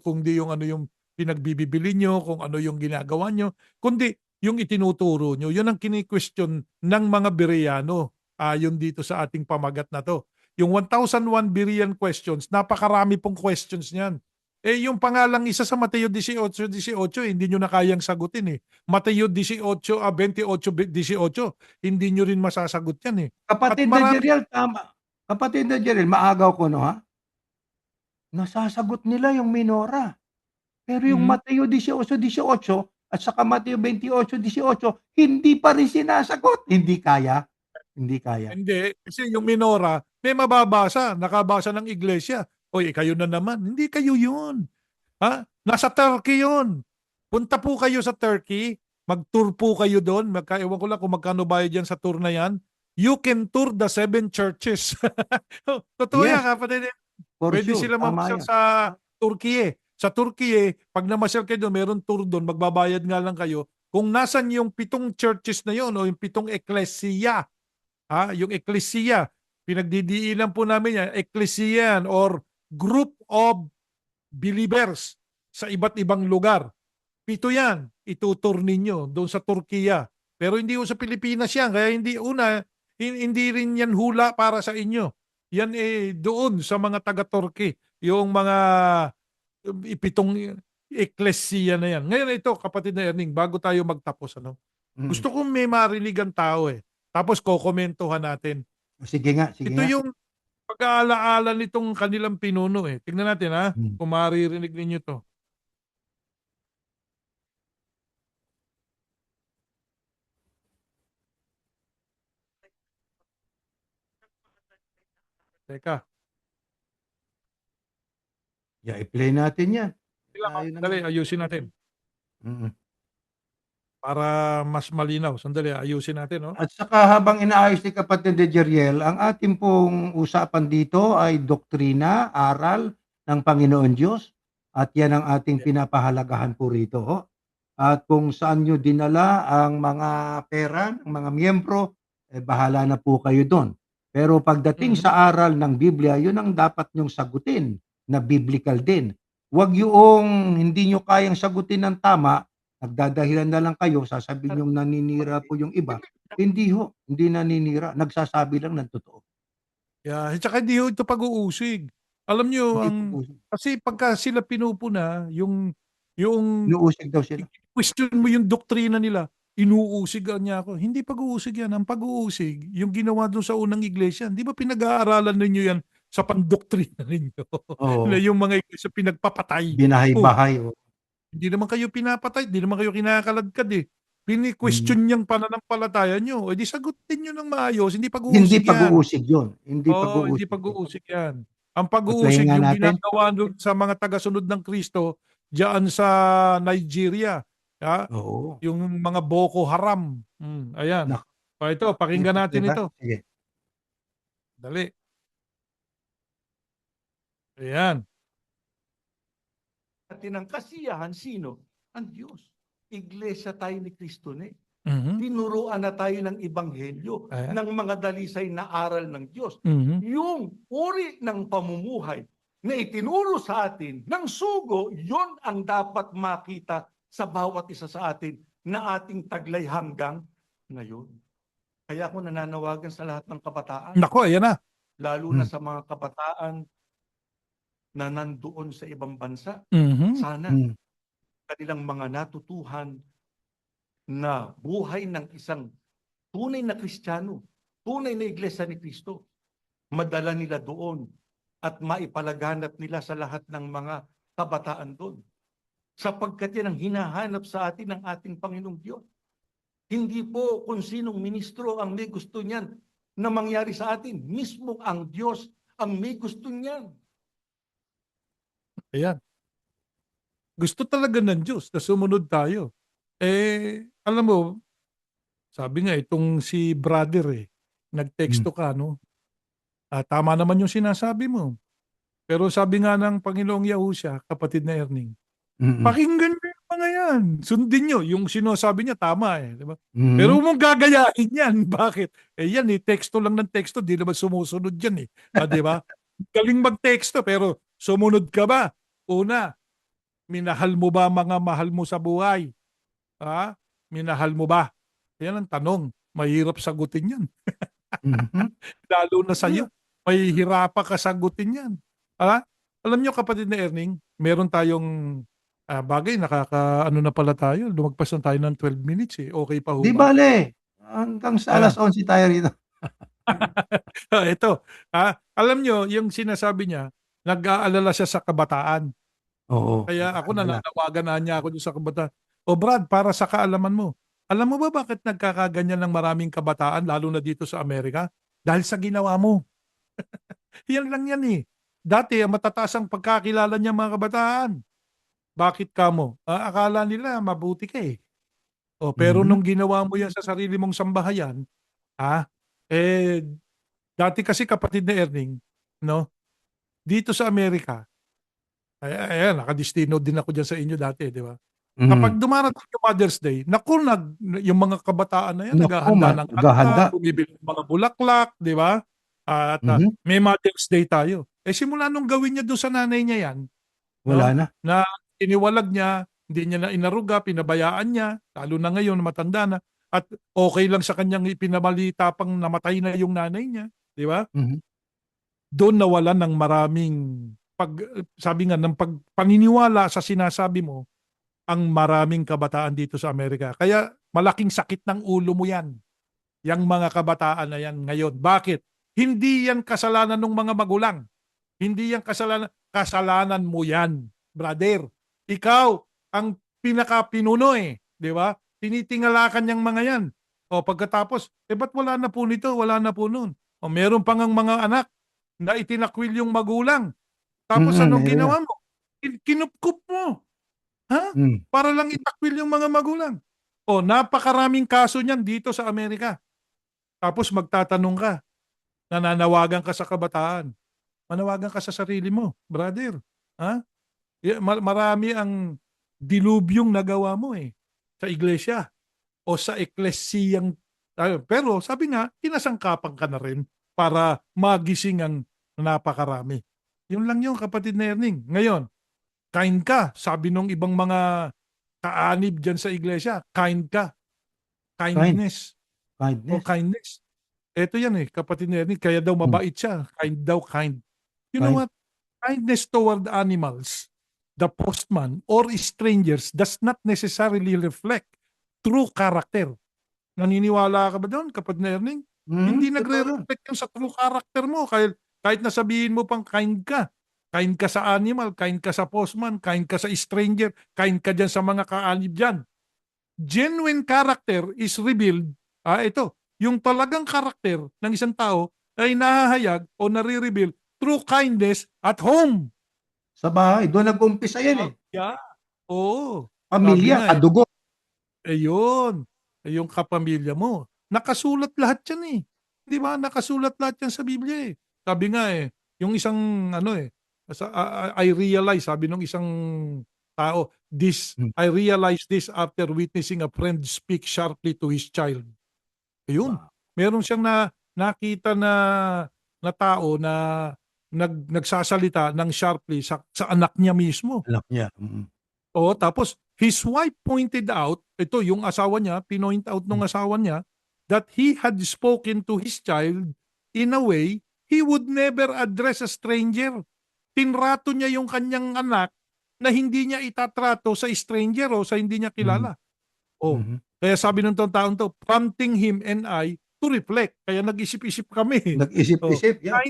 kundi yung ano yung pinagbibili niyo, kung ano yung ginagawa niyo. Kundi yung itinuturo nyo, yun ang kini-question ng mga Bereano, ayon dito sa ating pamagat na 'to. Yung 1,001 Berean questions, napakarami pong questions niyan. Yung pangalang isa sa Mateo 18:18, hindi nyo na kayang sagutin, Mateo 28:18, hindi nyo rin masasagot yan, At Kapatid na marami Jeriel, tama. Kapatid na Jeriel, maagaw ko 'no, nasasagot nila yung Minora. Pero yung mhm. Mateo 18:18 at saka Mateo 28:18 hindi pa rin sinasagot. Hindi kaya, hindi kaya. Hindi, kasi yung Minora may mababasa, nakabasa ng iglesia. "Hoy, kayo na naman." Hindi kayo yun. Nasa Turkey 'yun. Punta po kayo sa Turkey, mag-tour po kayo do'n, ewan ko lang kung magkano bayad diyan sa tour na 'yan. You can tour the 7 churches. Totoo 'yan Yes, kapatid, for puwede sure, sila tama mamasyal 'yan. sa Turkey. Sa Turkey, 'pag namasyal kayo do'n, merong tour do'n, magbabayad nga lang kayo. Kung nasaan yung 7 churches na 'yon o yung 7 eklesiya, yung eklesiya, pinagdidiinan po namin 'yan, eklesiya 'yan or group of believers sa iba't ibang lugar. 7 yan, itutur ninyo doon sa Turkiya. Pero hindi ho sa Pilipinas yan, kaya hindi rin yan hula para sa inyo. Yan doon sa mga taga-Turkey, yung mga 7 eklesiya na yan. Ngayon ito, kapatid na Erning, bago tayo magtapos, Mm. gusto kong may marinig ang tao Tapos kokomentuhan natin. Sige nga, sige Ito nga. yung pag-aalaala nitong kanilang pinuno Tingnan natin Hmm. kung maririnig ninyo to. Teka, I-play natin 'yan. lang Tayo sandali naman. ayusin natin. Mm. Para mas malinaw. Sandali, ayusin natin, At saka habang inaayos ni kapatid na Jeriel, ang ating pong usapan dito ay doktrina, aral ng Panginoon Diyos at 'yan ang ating pinapahalagahan po rito, ho. At kung saan niyo dinala ang mga pera ng mga miyembro, bahala na po kayo do'n. Pero pagdating Mhm. sa aral ng Biblia, 'yun ang dapat niyong sagutin na biblical din. Huwag yoong hindi niyo kayang sagutin ng tama, nagdadahilan na lang kayo, sasabihin niyong naninira po yung iba. Hindi ho, hindi naninira, nagsasabi lang ng totoo. Yeah, at saka hindi ho ito pag-uusig. Alam niyo Hindi po kasi pagka sila pinupuna, yung inuusig daw sila. i-question mo yung doktrina nila, inuusigan niya ako. Hindi pag-uusig yan. Ang pag-uusig, yung ginawa dun sa unang iglesia. Di ba pinag-aaralan ninyo yan sa pandoktrina ninyo? Na Oo, yung mga iglesia pinagpapatay. Oh, binahay-bahay, hindi naman kayo pinapatay, hindi naman kayo kinakaladkad, hmm. Quini-question niyang pananampalataya niyo, di sagutin niyo ng maayos, hindi Hindi pag-uusig yan. pag-uusig 'yun, hindi Oo, hindi pag-uusig 'yun. pag-uusig yan. Ang I-play pag-uusig nga yung natin. ginagawa dun sa mga tagasunod ng Kristo diyaan sa Nigeria. Ah, Oo. yung mga Boko Haram. Ayan. Naku, O ito, pakinggan ito 'di natin ba? ito. Sige. Dali. Ayan. Natin ng kasiyahan, sino? Ang Diyos. Iglesia tayo ni Kristo ni. Mhm. Tinuruan na tayo ng Ebanghelyo, Ayan. ng mga dalisay na aral ng Diyos. Mhm. Yung uri ng pamumuhay na itinuro sa atin ng sugo, yon ang dapat makita sa bawat isa sa atin na ating taglay hanggang ngayon. Kaya ako nananawagan sa lahat ng kabataan, Nako, ayan na. lalo na sa mga kabataan na nandoon sa ibang bansa, Mhm. sana Hmm. kanilang mga natutuhan na buhay ng isang tunay na Kristiyano, tunay na Iglesia ni Kristo, madala nila doon at maipalaganap nila sa lahat ng mga kabataan doon. Sapagkat yan ang hinahanap sa atin ng ating Panginoong Diyos. Hindi po kung sinong ministro ang may gusto niyan na mangyari sa atin. Mismo ang Diyos ang may gusto niyan. Ayan. Gusto talaga ng Diyos na sumunod tayo. Alam mo, sabi nga itong si brother Hmm. nagteksto ka, no? Tama naman yung sinasabi mo. Pero sabi nga ng Panginoong Yahusha, kapatid na Erning, Mm. pakinggan niyo yung mga yan. Sundin niyo. Yung sinasabi niya, tama di ba? Pero Mhm. huwag mong gagayahin yan. Bakit? Yan teksto lang ng teksto, di naman sumusunod yan di ba? Galing magteksto, pero sumunod ka ba? Una, minahal mo ba mga mahal mo sa buhay? Minahal mo ba? Yan ang tanong. Mahirap sagutin yan. Mhm. Lalo na sa'yo. Mahihirapan ka sagutin yan. Alam nyo kapatid na Erning, meron tayong bagay, ano na pala tayo, lumagpas na tayo ng 12 minutes Okay pa ho 'Di ba? bale, hanggang sa Ayan. 11:00 tayo rito. Ito, alam nyo, yung sinasabi niya, nag-aalala siya sa kabataan. Oo, Kaya ako nag-aalala. nananawagan na niya ako dun sa kabataan. O Brad, para sa kaalaman mo, alam mo ba bakit nagkakaganyan ng maraming kabataan, lalo na dito sa Amerika? Dahil sa ginawa mo. Yan lang yan Dati, matataas ang pagkakilala niya mga kabataan. Bakit ka mo? Akala nila mabuti ka pero Mhm. nung ginawa mo yan sa sarili mong sambahayan, ah, eh, dati kasi kapatid na Erning, no? Dito sa Amerika, ayan, nakadistino din ako dyan sa inyo dati, di ba? Kapag Mhm. dumarating yung Mother's Day, naku, yung mga kabataan na yan, Naku, naghahanda ng handa, naghahanda. bumibili ng mga bulaklak, di ba? At Mhm. may Mother's Day tayo. Simula nung gawin niya doon sa nanay niya yan, Wala no? na. Na iniwalag niya, hindi niya na inaruga, pinabayaan niya, lalo na ngayon, matanda na, at okay lang sa kanyang ipinabalita pang namatay na yung nanay niya, di ba? Mhm. Doon nawalan ng maraming sabi nga ng paniniwala sa sinasabi mo ang maraming kabataan dito sa Amerika. Kaya malaking sakit ng ulo mo yan. Yang mga kabataan na yan ngayon. Bakit? Hindi yan kasalanan ng mga magulang. Hindi yan kasalanan mo yan, brother. Ikaw ang pinaka-pinuno di ba? Tinitingalakan niyang mga yan. O pagkatapos, ba't wala na po nito? Wala na po nun. O meron pang ang mga anak na itinakwil yung magulang. Tapos anong Meron yan. ginawa mo? Kinupkup mo. Ha? Hmm. Para lang itakwil yung mga magulang. Napakaraming kaso niyan dito sa Amerika. Tapos magtatanong ka, nananawagan ka sa kabataan. Manawagan ka sa sarili mo, brother. Ha? Marami ang dilubyong nagawa mo sa iglesia o sa eklesiyang pero sabi nga, kinasangkapan ka na rin para magising ang napakarami. Yun lang yung kapatid na Erning. Ngayon, kind ka. Sabi nung ibang mga kaanib dyan sa iglesia, kind ka. Kind. Kindness. O Kindness. kindness. Ito yan kapatid ni Ernie, kaya daw Hmm. mabait siya. Kind daw, kind. You know Kind. what? Kindness toward animals, the postman, or strangers does not necessarily reflect true character. Naniniwala ka ba doon, kapatid na Ernie? Mhm. Hindi Totoo yun. nagre-reflect yun sa true character mo. Kahit nasabihin mo pang kind ka. Kind ka sa animal, kind ka sa postman, kind ka sa stranger, kind ka dyan sa mga kaanib dyan. Genuine character is revealed, ito, yung talagang karakter ng isang tao ay nahahayag o nare-reveal through kindness at home. Sa bahay, doon nag-umpisa yan eh. Yeah. Oo. Sabi Pamilya, nga kadugo. Ayun, yung kapamilya mo. Nakasulat lahat yan eh. Di ba? Nakasulat lahat yan sa Biblia eh. Sabi nga eh, yung isang ano eh, I realize, sabi nung isang tao, Hmm. I realize this after witnessing a friend speak sharply to his child. Ayun. Wow. Meron siyang nakita na tao na nagsasalita ng sharply sa anak niya mismo. Anak niya. Mm. Oo, tapos his wife pointed out, ito yung asawa niya, pinoint out nung asawa niya, that he had spoken to his child in a way he would never address a stranger. Tinrato niya yung kanyang anak na hindi niya itatrato sa stranger o sa hindi niya Mhm. kilala. Oh, Mhm. kaya sabi ng taong to, prompting him and I to reflect. Kaya nag-isip-isip kami. Oh, Nag-isip-isip, yeah.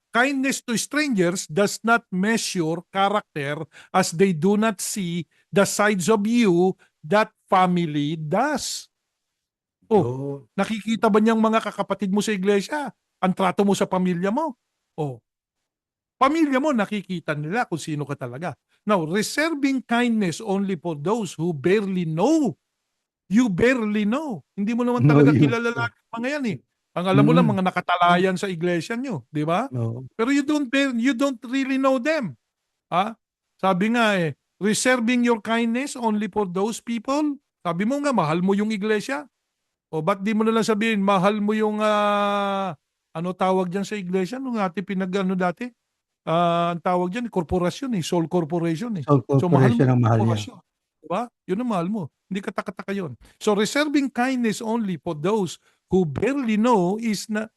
kindness to strangers does not measure character as they do not see the sides of you that family does. Oh, Yun. nakikita ba niyang mga kakapatid mo sa iglesia? Ang trato mo sa pamilya mo? Oh, pamilya mo nakikita nila kung sino ka talaga. Now, reserving kindness only for those who barely know. You barely know. Hindi mo naman Know talaga you. kilala lahat ng mga yan eh. Ang alam mo lang Mm. mga nakatalayan sa iglesia nyo, di ba? Oo. Pero you don't really know them. Ha? Sabi nga eh, reserving your kindness only for those people. Sabi mo nga, mahal mo yung iglesia. O ba't di mo na lang sabihin, mahal mo yung, ano tawag dyan sa iglesia? Nung ating pinag-ano dati? Ang tawag dyan, korporasyon eh, Soul Corporation eh. Soul So mahal mo Corporation ang yung mahal niya. korporasyon. Diba? Yun ang mahal mo. Hindi katakataka yun. So reserving kindness only for those who barely know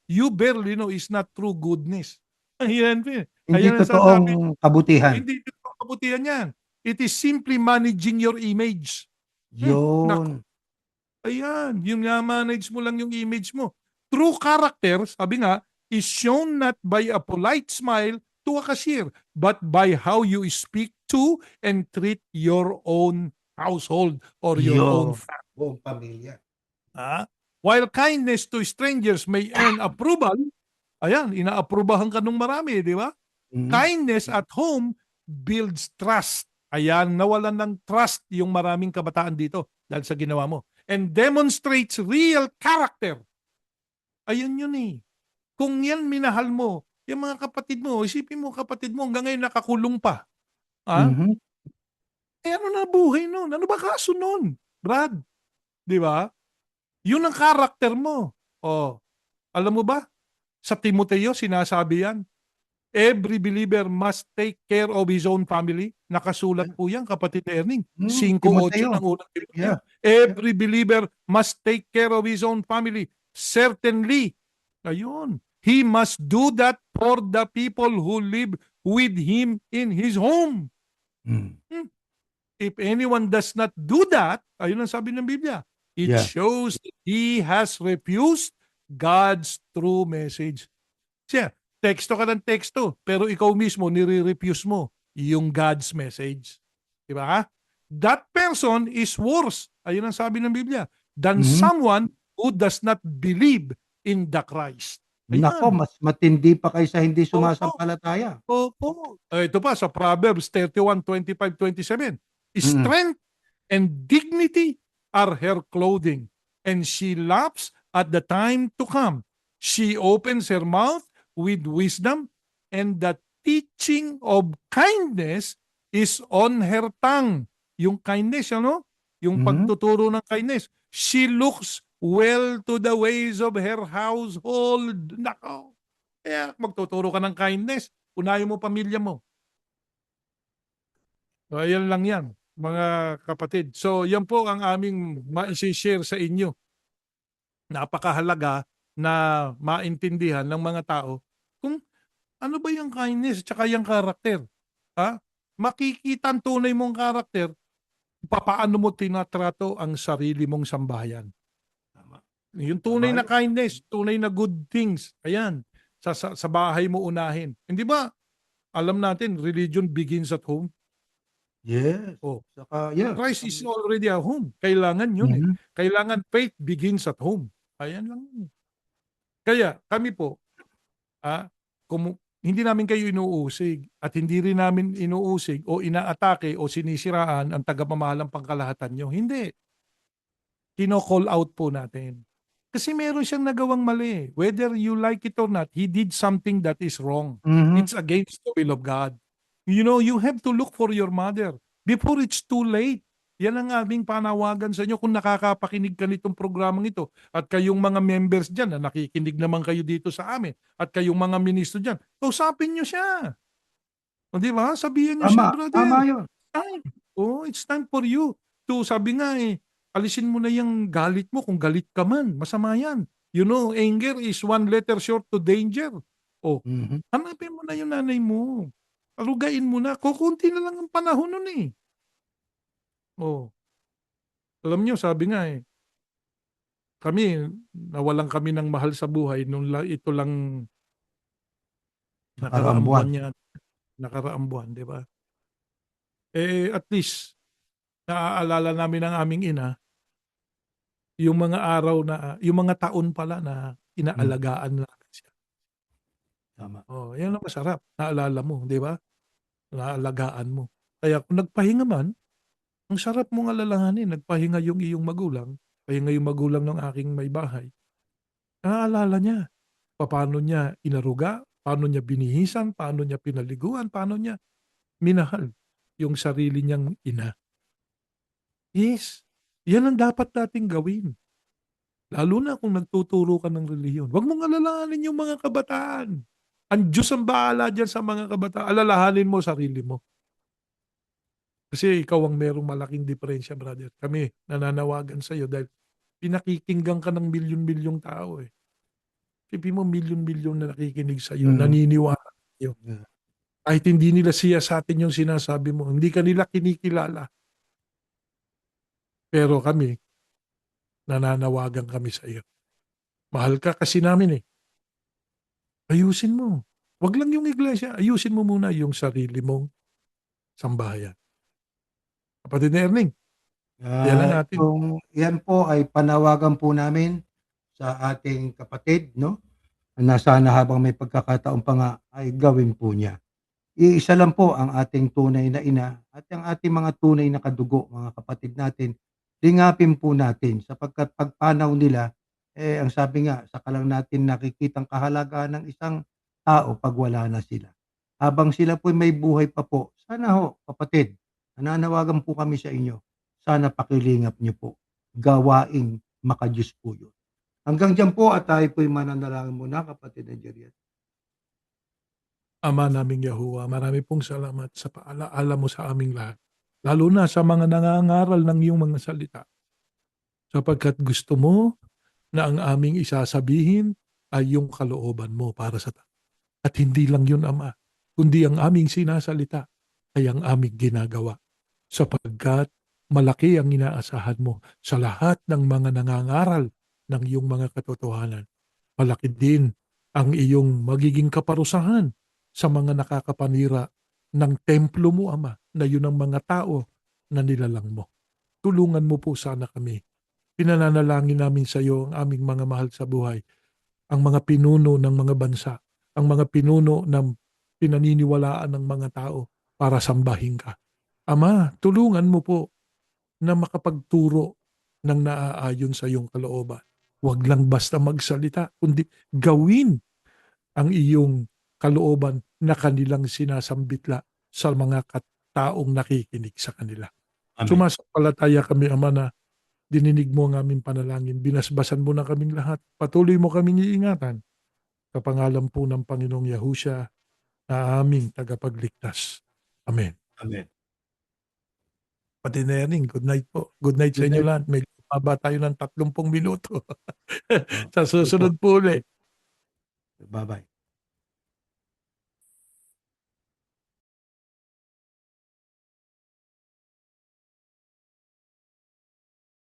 you barely know is not true goodness. Ayan, Hindi ayan ang sasabi. totoong kabutihan. Hindi ito kabutihan yan. It is simply managing your image. Nako. Yun. Ayan, yung nga manage mo lang yung image mo. True character, sabi nga, is shown not by a polite smile to a cashier, but by how you speak to and treat your own household or your own Yun. family. Buong pamilya. While kindness to strangers may earn approval, ayan, inaaprubahan ka nung marami, di ba? Mm. Kindness at home builds trust. Ayan, nawalan ng trust yung maraming kabataan dito dahil sa ginawa mo. And demonstrates real character. Ayun yun eh. Kung yan minahal mo, yung mga kapatid mo, isipin mo kapatid mo hanggang ngayon nakakulong pa. Ah? Mhm. Eh ano na buhay nun? Ano ba kaso nun? Brad, di ba? Yun ang character mo. Oh, alam mo ba? Sa Timoteo, sinasabi yan, every believer must take care of his own family. Nakasulat Yeah. po yan, kapatid Erning. Mm, 5:8 Timoteo. ng unang Timoteo. Yeah. Every believer must take care of his own family. Certainly. Ayun. He must do that for the people who live with him in his home. Mm. Hmm. If anyone does not do that, ayun ang sabi ng Biblia, it Yeah. shows that he has refused God's true message. Siya, teksto ka ng teksto, pero ikaw mismo nire-refuse mo yung God's message. Di ba? That person is worse, ayun ang sabi ng Biblia, than Mhm. someone who does not believe in the Christ. Naku, Ayan. mas matindi pa kaysa hindi Opo. sumasampalataya. Opo. Ito pa sa Proverbs 31:25-27. Mm. Strength and dignity are her clothing, and she laughs at the time to come. She opens her mouth with wisdom, and the teaching of kindness is on her tongue. Yung kindness, ano? Yung Mhm. pagtuturo ng kindness. She looks well to the ways of her household. Nako. Kaya magtuturo ka ng kindness, unahin mo pamilya mo. So, ayan lang yan, mga kapatid. So, yan po ang aming ma-share sa inyo. Napakahalaga na maintindihan ng mga tao kung ano ba yung kindness at saka yung karakter. Ha? Makikita ang tunay mong karakter, papaano mo tinatrato ang sarili mong sambahayan. Tama. Yung tunay Tama na yun. kindness, tunay na good things, ayan, sa bahay mo unahin. Hindi ba, alam natin, religion begins at home. Yes. Oh, Saka, yeah. Christ is already at home. Kailangan yun eh. Mhm. Kailangan faith begins at home. Ayan lang yun. Kaya kami po, hindi namin kayo inuusig at hindi rin namin inuusig o inaatake o sinisiraan ang tagapamahalang pangkalahatan nyo. Hindi. kino-call out po natin. Kasi meron siyang nagawang mali. Whether you like it or not, he did something that is wrong. Mhm. It's against the will of God. You know, you have to look for your mother before it's too late. Yan ang aming panawagan sa inyo kung nakakapakinig ka nitong programang ito at kayong mga members dyan na nakikinig naman kayo dito sa amin at kayong mga ministro dyan, kausapin nyo siya. O di ba? Sabihin nyo siya, Tama, tama brother, yun. time. Oh, it's time for you to, sabi nga alisin mo na yung galit mo kung galit ka man. Masama yan. You know, anger is one letter short to danger. Oh, Mhm. hanapin mo na yung nanay mo. Alugain mo na. Kukunti na lang ang panahon nun eh. Oh, alam nyo, sabi nga kami, nawalan kami ng mahal sa buhay nung ito lang Nakaraang nakaraang buwan. buwan yan. Nakaraang buwan, di ba? At least, naaalala namin ang aming ina, yung mga araw na, yung mga taon pala na Hmm, inaalagaan namin siya. tama. Oh, yan ang masarap. Naalala mo, di ba? Naalagaan mo. Kaya kung nagpahinga man, ang sarap mong alalahanin. Nagpahinga yung iyong magulang, pahinga yung magulang ng aking may bahay. Naaalala niya paano niya inaruga, paano niya binihisan, paano niya pinaliguan, paano niya minahal yung sarili niyang ina. Yes, yan ang dapat nating gawin. Lalo na kung nagtuturo ka ng relihiyon. Huwag mong alalahanin yung mga kabataan. Ang Diyos ang bahala dyan sa mga kabataan. Alalahanin mo sarili mo. Kasi ikaw ang merong malaking diferensya, brother. Kami, nananawagan sa iyo dahil pinakikinggan ka ng milyon-milyong tao eh. Isipin mo, milyon-milyon na nakikinig sa iyo, Mhm. naniniwala sa iyo. Yeah. Kahit hindi nila siya sa atin yung sinasabi mo, hindi ka nila kinikilala. Pero kami, nananawagan kami sa iyo. Mahal ka kasi namin eh. Ayusin mo. Wag lang yung iglesia, ayusin mo muna yung sarili mong sambahayan. Kapatid na Erning, yan lang atin. Yan po ay panawagan po namin sa ating kapatid, no? Na sana habang may pagkakataon pa nga ay gawin po niya. Iisa lang po ang ating tunay na ina at ang ating mga tunay na kadugo, mga kapatid natin. Lingapin po natin sapagkat pagpanaw nila, ang sabi nga, saka lang natin nakikitang kahalagahan ng isang tao pag wala na sila. Habang sila po may buhay pa po, sana ho, kapatid, nananawagan po kami sa inyo, sana pakilingap niyo po. Gawaing makadiyos po yun. Hanggang diyan po at tayo po'y mananalangin muna, kapatid na Jerian. Ama naming Yahuwah, marami pong salamat sa paalaala mo sa aming lahat. Lalo na sa mga nangangaral ng iyong mga salita. Sapagkat gusto mo na ang aming isasabihin ay yung kalooban mo para sa tao. At hindi lang yun, Ama, kundi ang aming sinasalita ay ang aming ginagawa. Sapagkat malaki ang inaasahan mo sa lahat ng mga nangangaral ng iyong mga katotohanan. Malaki din ang iyong magiging kaparusahan sa mga nakakapanira ng templo mo, Ama, na yun ang mga tao na nilalang mo. Tulungan mo po sana kami. Pinananalangin namin sa iyo ang aming mga mahal sa buhay, ang mga pinuno ng mga bansa, ang mga pinuno ng pinaniniwalaan ng mga tao para sambahin ka. Ama, tulungan mo po na makapagturo ng naaayon sa iyong kalooban. Huwag lang basta magsalita, kundi gawin ang iyong kalooban na kanilang sinasambitla sa mga taong nakikinig sa kanila. Amen. Sumasampalataya kami, Ama, na dininig mo ang aming panalangin, binasbasan mo na kaming lahat, patuloy mo kaming iingatan, sa pangalan po ng Panginoong Yahusha na aming tagapagligtas. Amen. Amen. Pati na yan, good night po. Good night sa Good inyo night. lahat. May lumaba tayo ng 30 minuto. Oh, Sa sige po. susunod po ulit. Bye-bye.